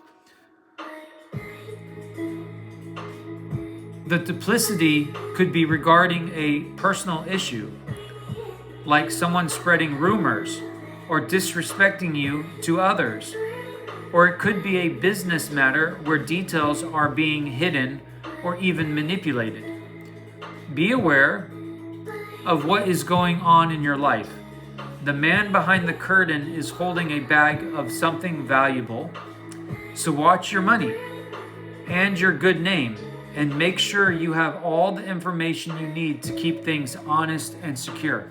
The duplicity could be regarding a personal issue, like someone spreading rumors or disrespecting you to others. Or it could be a business matter where details are being hidden or even manipulated. Be aware of what is going on in your life. The man behind the curtain is holding a bag of something valuable, so watch your money and your good name and make sure you have all the information you need to keep things honest and secure.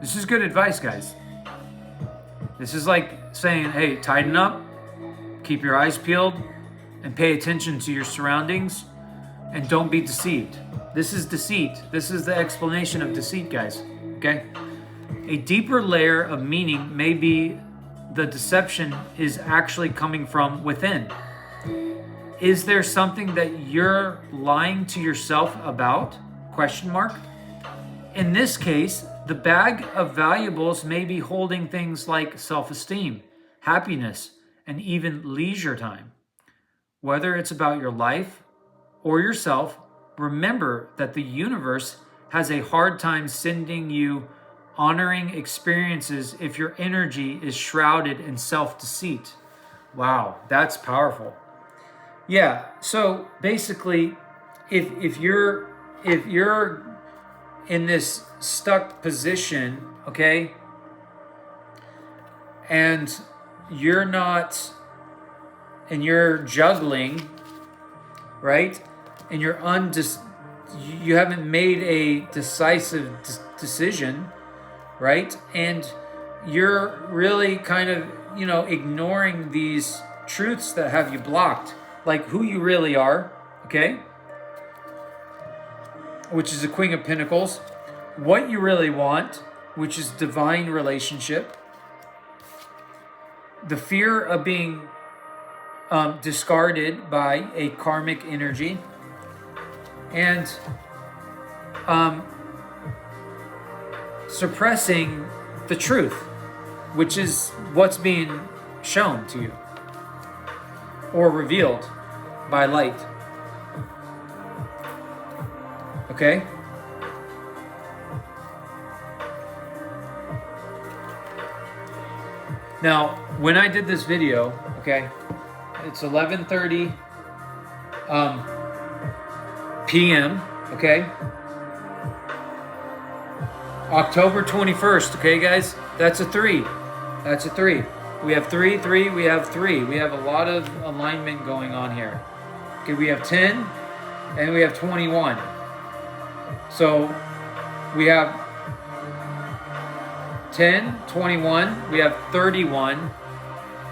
This is good advice, guys. This is like saying, hey, tighten up, keep your eyes peeled, and pay attention to your surroundings, and don't be deceived. This is deceit. This is the explanation of deceit, guys. Okay? A deeper layer of meaning may be the deception is actually coming from within. Is there something that you're lying to yourself about? Question mark. In this case, the bag of valuables may be holding things like self-esteem, happiness, and even leisure time. Whether it's about your life or yourself, remember that the universe has a hard time sending you honoring experiences if your energy is shrouded in self-deceit. Wow, that's powerful. Yeah, so basically, if you're in this stuck position, okay, and you're juggling, right, and you haven't made a decisive decision, right, and you're really kind of, ignoring these truths that have you blocked, like who you really are, okay, which is the Queen of Pentacles, what you really want, which is divine relationship, the fear of being discarded by a karmic energy, and suppressing the truth, which is what's being shown to you or revealed by light. Okay? Now, when I did this video, okay, it's 11:30 p.m., okay? October 21st, okay, guys? That's a 3. That's a 3. We have 3, 3, we have 3. We have a lot of alignment going on here. Okay, we have 10 and we have 21. So we have 10, 21, we have 31.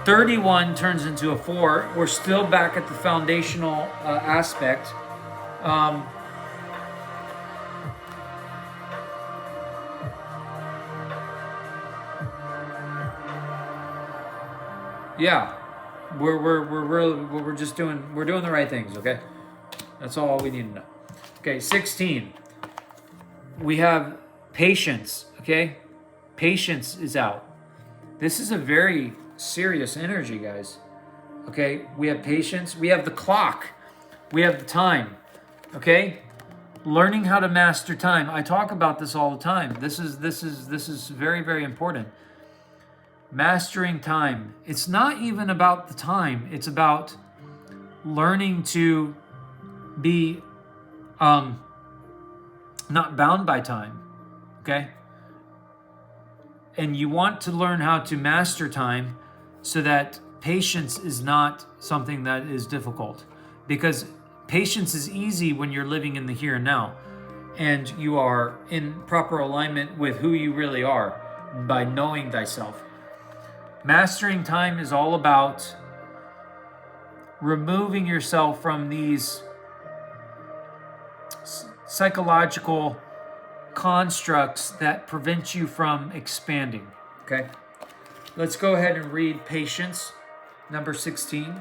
31 turns into a 4. We're still back at the foundational aspect. Yeah, we're just doing the right things, okay? That's all we need to know. Okay, 16. We have patience, okay? Patience is out. This is a very serious energy, guys. Okay, we have patience. We have the clock. We have the time. Okay, learning how to master time. I talk about this all the time. This is very, very important. Mastering time. It's not even about the time. It's about learning to be not bound by time. Okay? And you want to learn how to master time so that patience is not something that is difficult. Because patience is easy when you're living in the here and now and you are in proper alignment with who you really are by knowing thyself. Mastering time is all about removing yourself from these psychological constructs that prevent you from expanding. Okay, let's go ahead and read patience, number 16.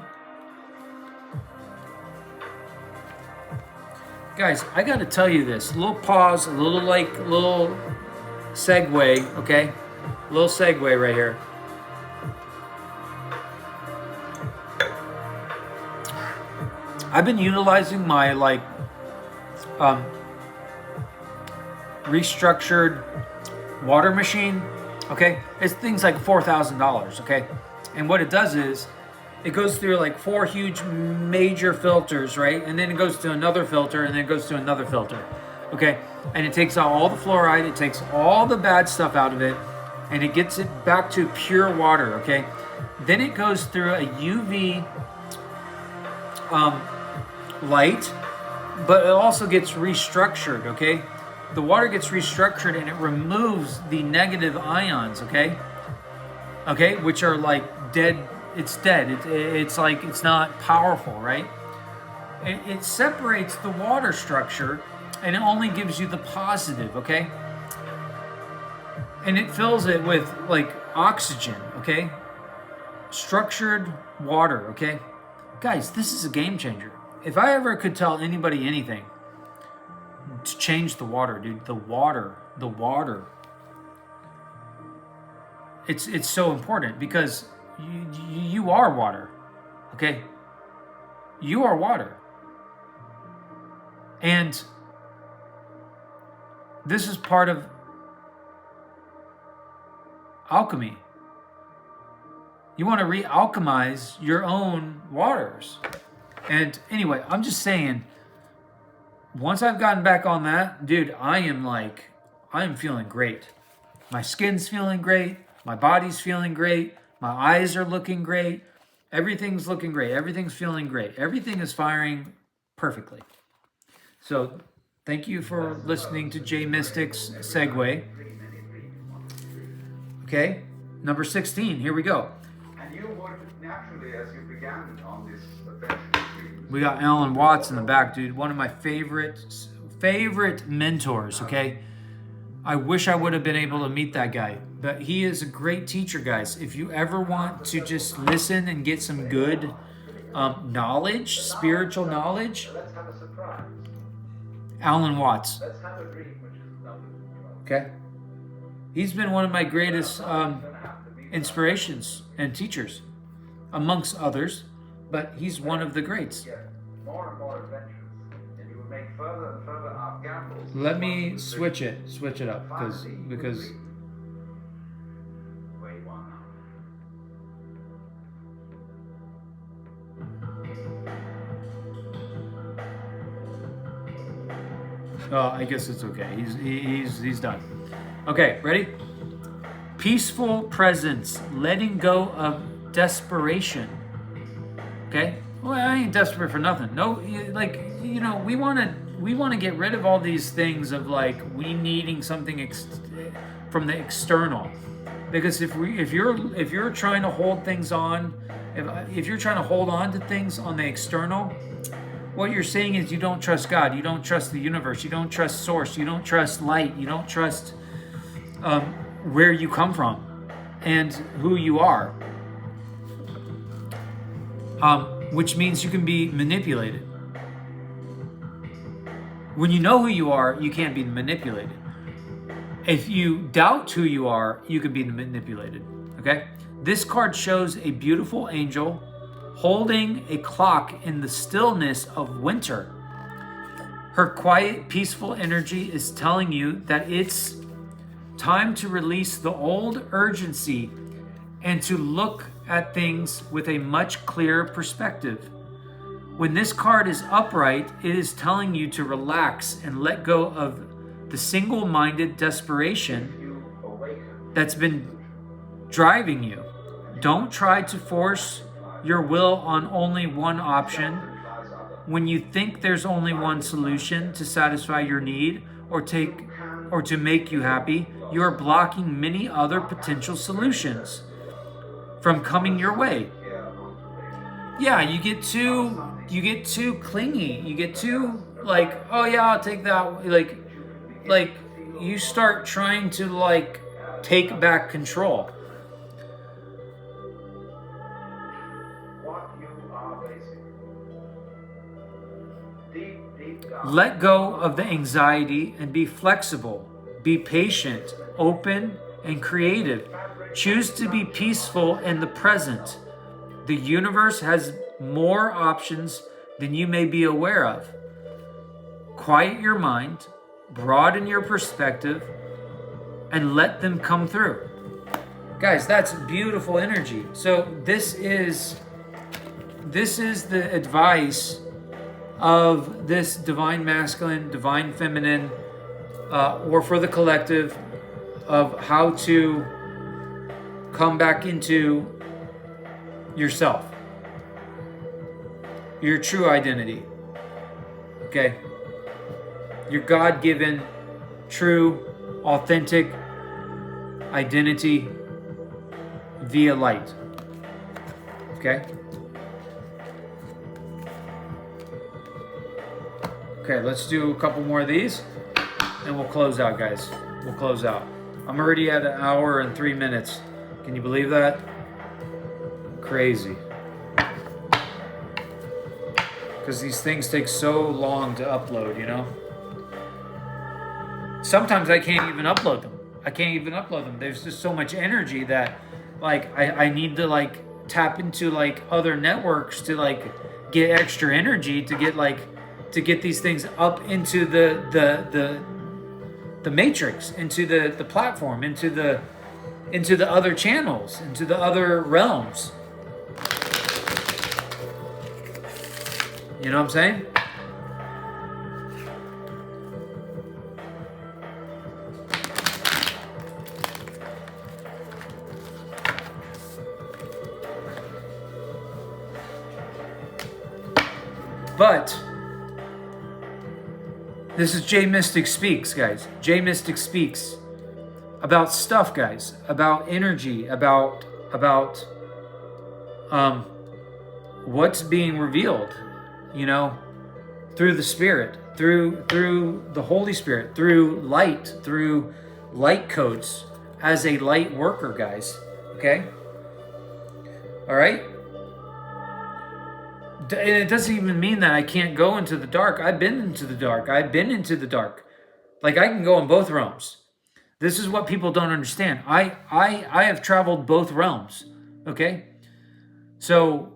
Guys, I got to tell you this. A little pause, a little segue, okay? A little segue right here. I've been utilizing my restructured water machine, okay? It's things like $4,000, okay? And what it does is it goes through like 4 huge major filters, right? And then it goes to another filter, and then it goes to another filter, okay? And it takes out all the fluoride, it takes all the bad stuff out of it, and it gets it back to pure water, okay? Then it goes through a UV light, but it also gets restructured, okay? The water gets restructured and it removes the negative ions, okay? Okay, which are like dead. It's dead. It's like it's not powerful, right? It separates the water structure and it only gives you the positive, okay? And it fills it with like oxygen, okay? Structured water, okay? Guys, this is a game changer. If I ever could tell anybody anything, to change the water, dude. The water. It's so important because you are water, okay? You are water. And this is part of alchemy. You want to re-alchemize your own waters. And anyway, I'm just saying, once I've gotten back on that, dude, I am feeling great. My skin's feeling great. My body's feeling great. My eyes are looking great. Everything's looking great. Everything's feeling great. Everything is firing perfectly. So thank you for listening to J.Mystic's segue. Okay, number 16. Here we go. And you would naturally, as you began on this adventure, we got Alan Watts in the back, dude. One of my favorite mentors, okay? I wish I would have been able to meet that guy. But he is a great teacher, guys. If you ever want to just listen and get some good knowledge, spiritual knowledge, let's have a surprise. Alan Watts. Let's have a dream, which is lovely. Okay? He's been one of my greatest inspirations and teachers, amongst others, but he's one of the greats. More and more adventures, and you will make further and further out gambles. Let me switch it up because Way one. I guess it's okay. He's done. Okay, ready? Peaceful presence, letting go of desperation. Okay? Well, I ain't desperate for nothing. No, like, you know, we want to get rid of all these things of like we needing something from the external. Because if you're trying to hold things on, if you're trying to hold on to things on the external, what you're saying is you don't trust God, you don't trust the universe, you don't trust source, you don't trust light, you don't trust where you come from and who you are, which means you can be manipulated. When you know who you are, you can't be manipulated. If you doubt who you are, you can be manipulated. Okay? This card shows a beautiful angel holding a clock in the stillness of winter. Her quiet, peaceful energy is telling you that it's time to release the old urgency and to look at things with a much clearer perspective. When this card is upright, it is telling you to relax and let go of the single-minded desperation that's been driving you. Don't try to force your will on only one option. When you think there's only one solution to satisfy your need or to make you happy, you are blocking many other potential solutions from coming your way. Yeah, you get too clingy. You get too like, oh yeah, I'll take that. Like you start trying to like take back control. Let go of the anxiety and be flexible. Be patient, open, and creative. Choose to be peaceful in the present. The universe has more options than you may be aware of. Quiet your mind, broaden your perspective, and let them come through. Guys, that's beautiful energy. So this is the advice of this divine masculine, divine feminine, or for the collective, of how to come back into yourself, your true identity. Okay? Your God-given, true, authentic identity via light. Okay? Okay, let's do a couple more of these and we'll close out, guys. We'll close out. I'm already at 1 hour and 3 minutes. Can you believe that? Crazy. Because these things take so long to upload, you know? Sometimes I can't even upload them. There's just so much energy that like I need to like tap into like other networks to like get extra energy to get these things up into the matrix, into the platform, into the other channels, into the other realms. You know what I'm saying? But this is J.Mystic Speaks, guys. J.Mystic Speaks about stuff, guys, about energy, about what's being revealed, you know, through the Spirit, through the Holy Spirit, through light codes as a light worker, guys. Okay? All right? And it doesn't even mean that I can't go into the dark. I've been into the dark. Like I can go in both realms. This is what people don't understand. I have traveled both realms. Okay? So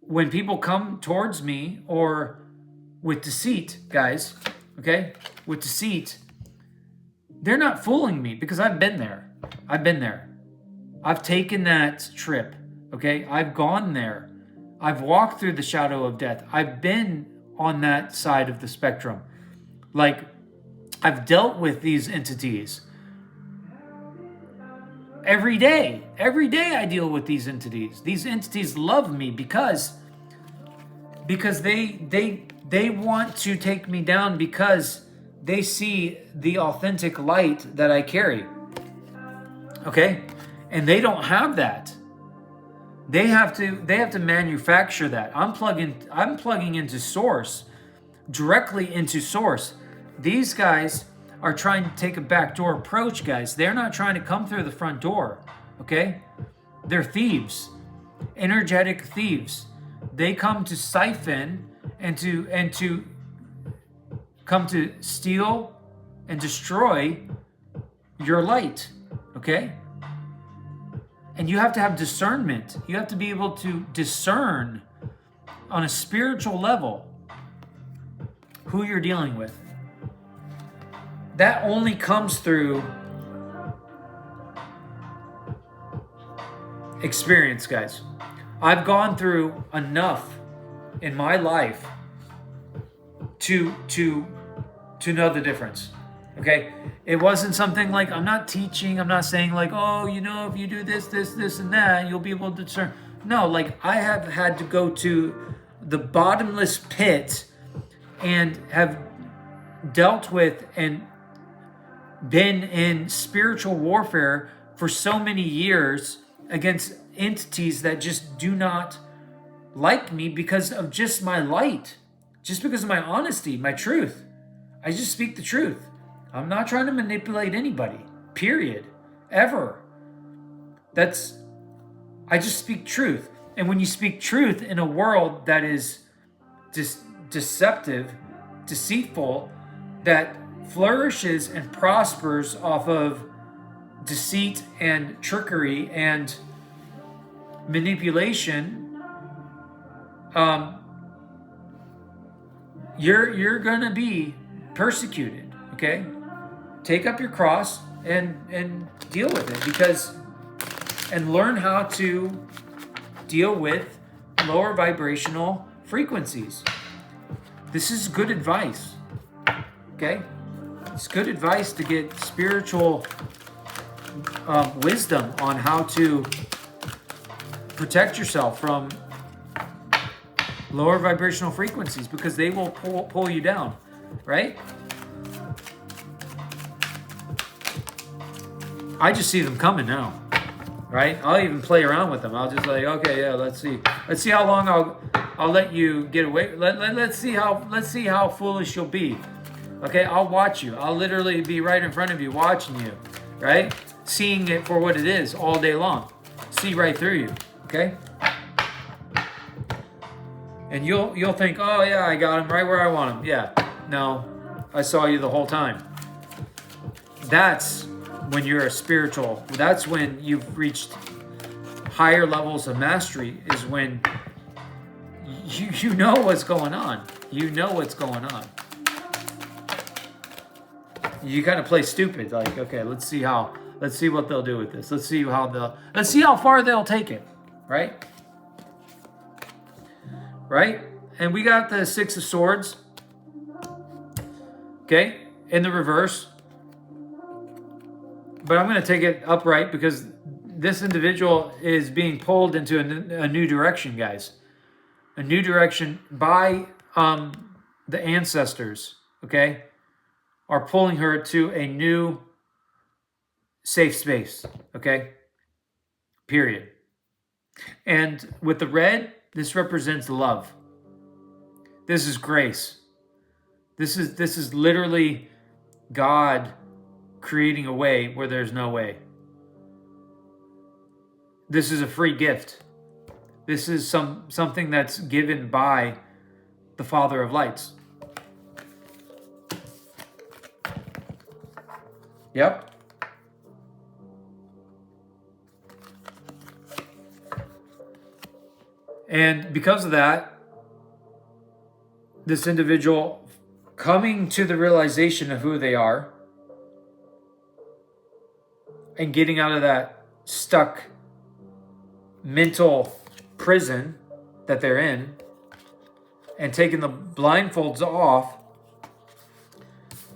when people come towards me or with deceit, guys, okay? With deceit, they're not fooling me because I've been there. I've taken that trip, okay? I've gone there. I've walked through the shadow of death. I've been on that side of the spectrum. Like, I've dealt with these entities every day. Every day I deal with these entities. These entities love me because they want to take me down, because they see the authentic light that I carry. Okay? And they don't have that. They have to manufacture that. I'm plugging into source, directly into source. These guys are trying to take a backdoor approach, guys. They're not trying to come through the front door. Okay? They're thieves. Energetic thieves. They come to siphon and to come to steal and destroy your light. Okay? And you have to have discernment. You have to be able to discern on a spiritual level who you're dealing with. That only comes through experience, guys. I've gone through enough in my life to know the difference. Okay? It wasn't something like, I'm not teaching, I'm not saying like, oh, you know, if you do this, and that, you'll be able to discern. No, like, I have had to go to the bottomless pit and have dealt with and been in spiritual warfare for so many years against entities that just do not like me because of just my light, just because of my honesty, my truth. I just speak the truth. I'm not trying to manipulate anybody, period, ever. I just speak truth. And when you speak truth in a world that is deceptive, deceitful, that flourishes and prospers off of deceit and trickery and manipulation, you're gonna be persecuted. Okay? Take up your cross and deal with it, and learn how to deal with lower vibrational frequencies. This is good advice. Okay? It's good advice to get spiritual wisdom on how to protect yourself from lower vibrational frequencies, because they will pull you down, right? I just see them coming now, right? I'll even play around with them. I'll just like, okay, yeah, let's see how long I'll let you get away. Let's see how foolish you'll be. Okay, I'll watch you. I'll literally be right in front of you, watching you, right? Seeing it for what it is all day long. See right through you. Okay? And you'll think, oh yeah, I got him right where I want him. Yeah. No, I saw you the whole time. That's when you're a spiritual. That's when you've reached higher levels of mastery, is when you know what's going on. You know what's going on. You kind of play stupid, like, okay, let's see what they'll do with this. Let's see how far they'll take it, right? Right? And we got the Six of Swords, okay, in the reverse. But I'm going to take it upright because this individual is being pulled into a new direction, guys. A new direction by the ancestors, okay, are pulling her to a new safe space, okay? Period. And with the red, this represents love. This is grace. This is literally God creating a way where there's no way. This is a free gift. This is something that's given by the Father of Lights. Yep. And because of that, this individual coming to the realization of who they are and getting out of that stuck mental prison that they're in and taking the blindfolds off,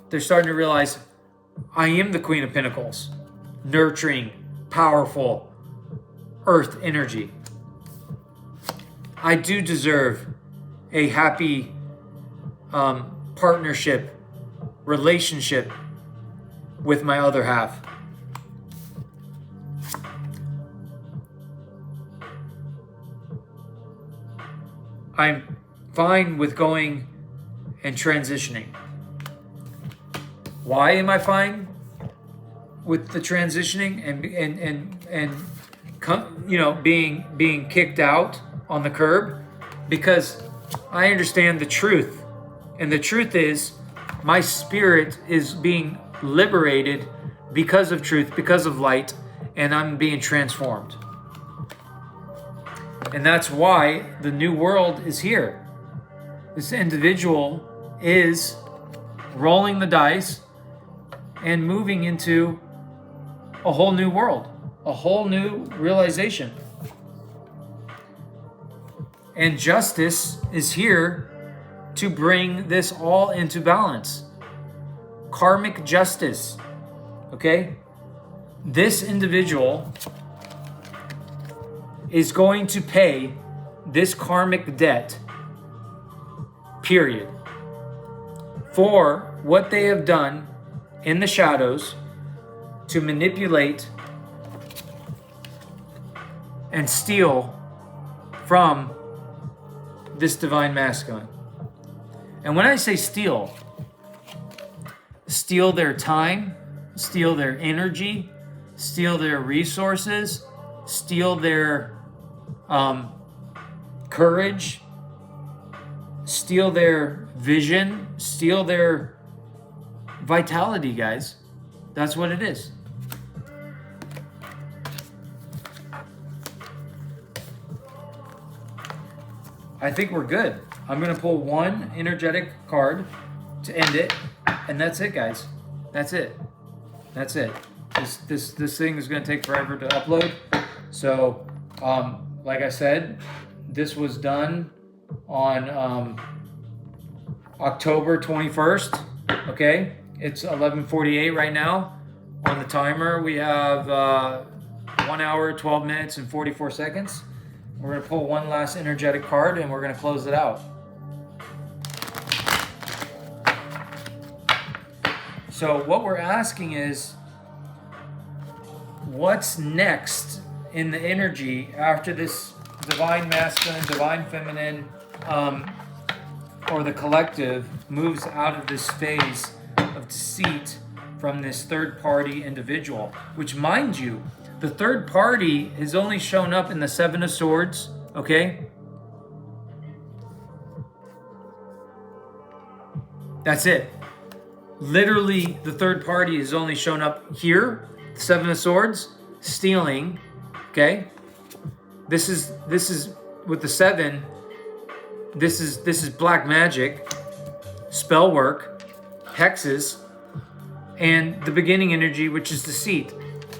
they're starting to realize I am the Queen of Pentacles, nurturing, powerful, earth energy. I do deserve a happy partnership, relationship with my other half. I'm fine with going and transitioning. Why am I fine with the transitioning and being kicked out on the curb? Because I understand the truth. And the truth is my spirit is being liberated because of truth, because of light, and I'm being transformed. And that's why the new world is here. This individual is rolling the dice and moving into a whole new world, a whole new realization. And justice is here to bring this all into balance. Karmic justice, okay? This individual is going to pay this karmic debt, period, for what they have done in the shadows to manipulate and steal from this divine masculine. And when I say steal their time, steal their energy, steal their resources, steal their courage, steal their vision, steal their vitality, guys. That's what it is. I think we're good. I'm going to pull one energetic card to end it, and that's it, guys. That's it. That's it. This thing is going to take forever to upload. So, like I said, this was done on October 21st. Okay, it's 11:48 right now. On the timer, we have 1 hour, 12 minutes, and 44 seconds. We're going to pull one last energetic card, and we're going to close it out. So what we're asking is, what's next in the energy after this divine masculine, divine feminine, or the collective moves out of this phase of deceit from this third party individual, which, mind you, the third party has only shown up in the Seven of Swords, okay? That's it. Literally, the third party has only shown up here, the Seven of Swords, stealing, okay? This is with the seven, this is black magic, spell work, hexes, and the beginning energy, which is deceit.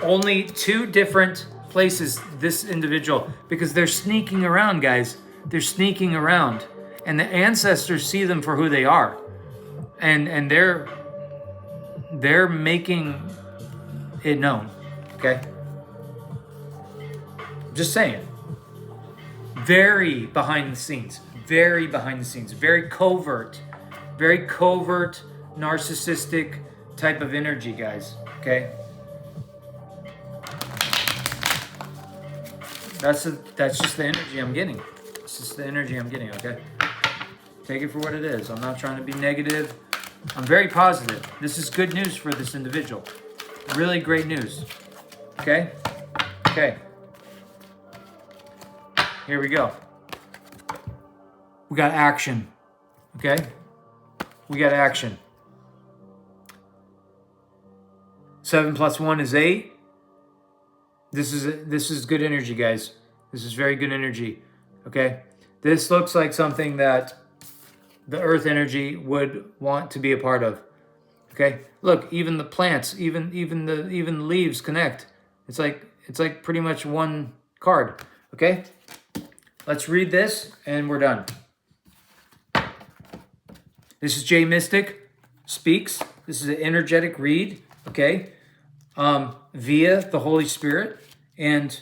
Only two different places this individual, because they're sneaking around, guys. They're sneaking around, and the ancestors see them for who they are, and they're making it known. Okay, just saying. Very behind the scenes, very covert, narcissistic type of energy, guys. Okay. That's just the energy I'm getting. It's just the energy I'm getting, okay? Take it for what it is. I'm not trying to be negative. I'm very positive. This is good news for this individual. Really great news. Okay? Okay. Here we go. We got action. Okay? We got action. 7 + 1 is 8. This is good energy, guys. This is very good energy. Okay? This looks like something that the earth energy would want to be a part of. Okay? Look, even the plants, even the leaves connect. It's like pretty much one card. Okay? Let's read this and we're done. This is J.Mystic Speaks This is an energetic read, okay, via the Holy Spirit and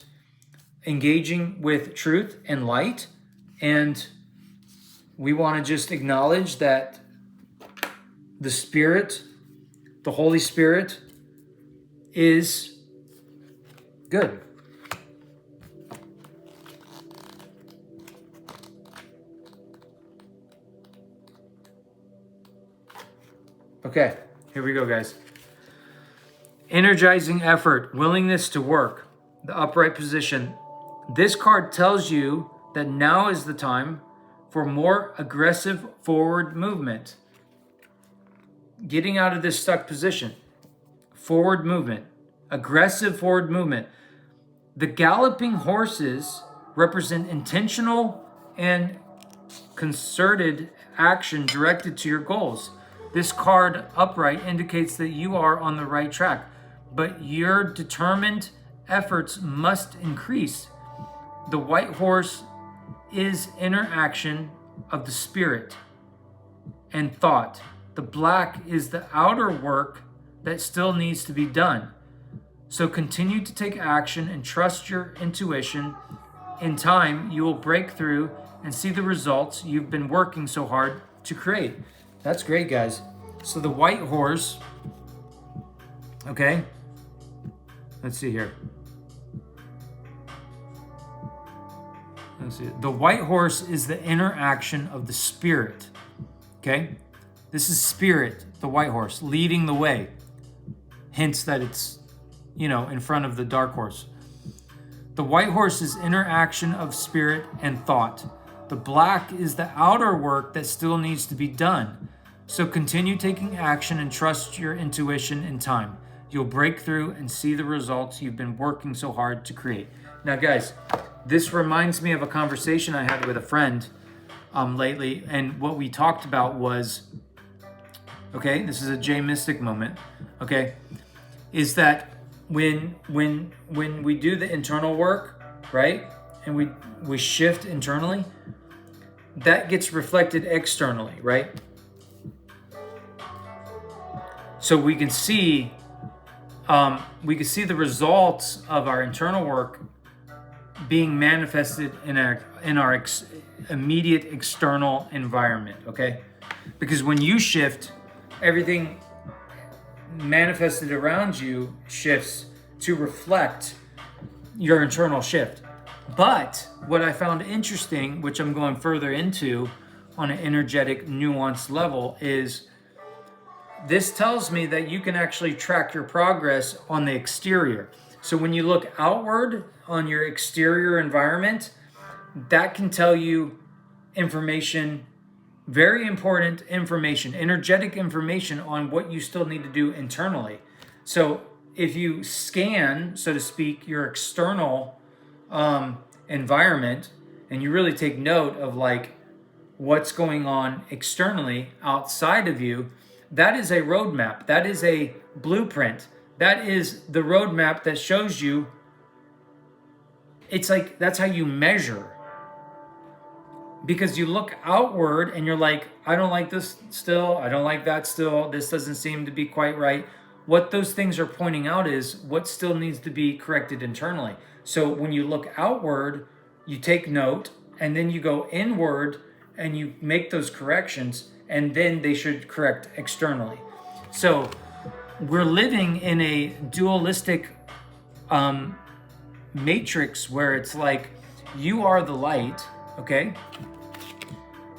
engaging with truth and light. And we want to just acknowledge that the Spirit, the Holy Spirit, is good. Okay, here we go, guys. Energizing effort, willingness to work, the upright position. This card tells you that now is the time for more aggressive forward movement. Getting out of this stuck position. Forward movement. Aggressive forward movement. The galloping horses represent intentional and concerted action directed to your goals. This card upright indicates that you are on the right track, but your determined efforts must increase. The white horse is inner action of the spirit and thought. The black is the outer work that still needs to be done. So continue to take action and trust your intuition. In time, you will break through and see the results you've been working so hard to create. That's great, guys. So the white horse, okay, let's see here. Let's see. The white horse is the inner action of the spirit, okay? This is spirit, the white horse, leading the way. Hence that it's, in front of the dark horse. The white horse is inner action of spirit and thought. The black is the outer work that still needs to be done. So continue taking action and trust your intuition in time. You'll break through and see the results you've been working so hard to create. Now, guys, this reminds me of a conversation I had with a friend lately, and what we talked about was, okay, this is a J.Mystic moment, okay, is that when we do the internal work, right, and we shift internally, that gets reflected externally, right? So we can see the results of our internal work being manifested in our immediate external environment, okay? Because when you shift, everything manifested around you shifts to reflect your internal shift. But what I found interesting, which I'm going further into on an energetic, nuanced level, is this tells me that you can actually track your progress on the exterior. So when you look outward on your exterior environment, that can tell you information, very important information, energetic information on what you still need to do internally. So if you scan, so to speak, your external environment, and you really take note of like what's going on externally outside of you, that is a roadmap. That is a blueprint. That is the roadmap that shows you. It's like, that's how you measure. Because you look outward and you're like, I don't like this still. I don't like that still. This doesn't seem to be quite right. What those things are pointing out is what still needs to be corrected internally. So when you look outward, you take note, and then you go inward and you make those corrections, and then they should correct externally. So we're living in a dualistic matrix where it's like you are the light, okay?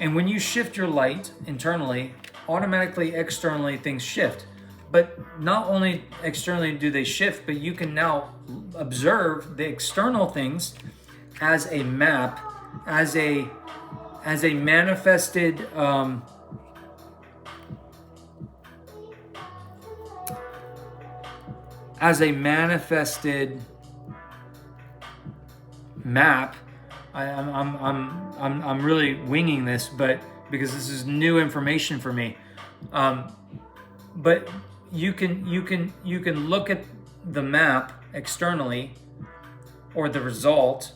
And when you shift your light internally, automatically externally things shift. But not only externally do they shift, but you can now observe the external things as a map, as a manifested map. I'm really winging this, but because this is new information for me. But you can look at the map externally, or the result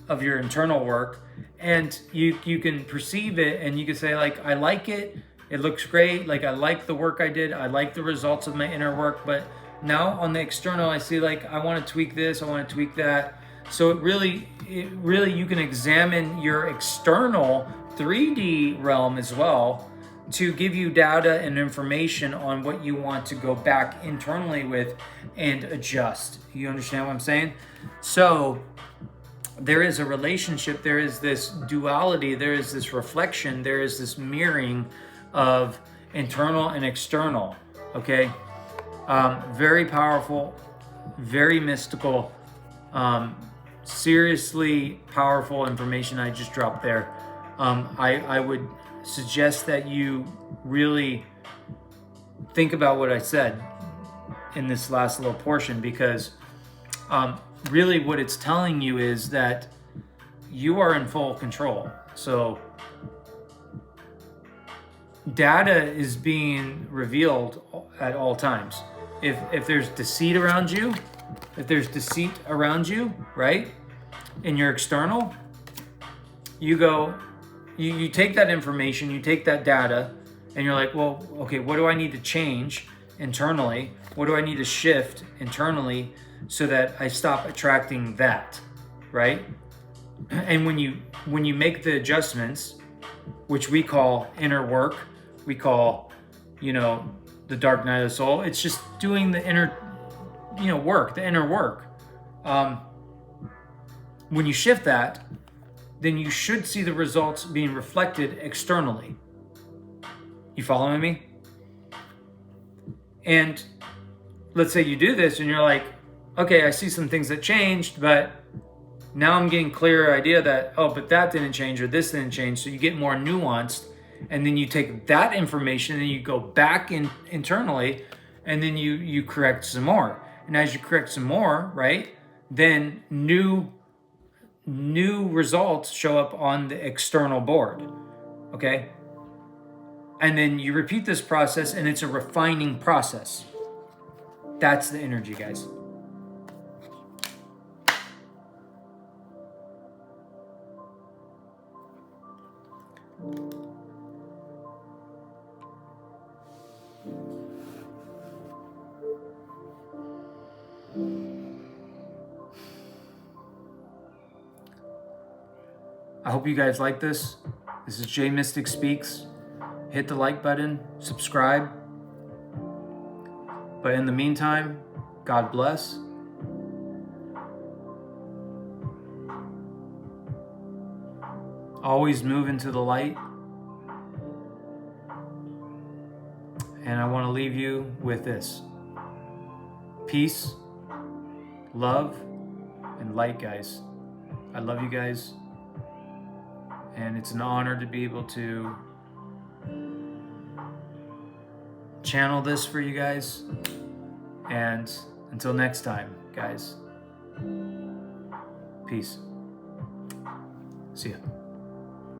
of your internal work, and you can perceive it, and you can say like, I like it, It looks great. Like I like the work I did. I like the results of my inner work. But now on the external, I see like I want to tweak this. I want to tweak that. So it really, you can examine your external 3D realm as well to give you data and information on what you want to go back internally with and adjust. You understand what I'm saying? So there is a relationship, there is this duality, there is this reflection, there is this mirroring of internal and external. Okay, very powerful, very mystical, seriously powerful information I just dropped there. I would suggest that you really think about what I said in this last little portion, because really what it's telling you is that you are in full control. So data is being revealed at all times. If there's deceit around you, right, in your external, you go, you take that information, you take that data, and you're like, well, okay, what do I need to change internally? What do I need to shift internally so that I stop attracting that, right? And when you make the adjustments, which we call inner work, we call, the dark night of the soul, it's just doing the inner, work, the inner work. When you shift that, then you should see the results being reflected externally. You following me? And let's say you do this and you're like, okay, I see some things that changed, but now I'm getting clearer idea that, oh, but that didn't change or this didn't change. So you get more nuanced, and then you take that information and you go back internally, and then you correct some more. And as you correct some more, right, then new results show up on the external board, okay? And then you repeat this process, and it's a refining process. That's the energy, guys. I hope you guys like this. This is J.Mystic Speaks. Hit the like button, subscribe. But in the meantime, God bless. Always move into the light. And I want to leave you with this. Peace, love, and light, guys. I love you guys. And it's an honor to be able to channel this for you guys. And until next time, guys. Peace. See ya.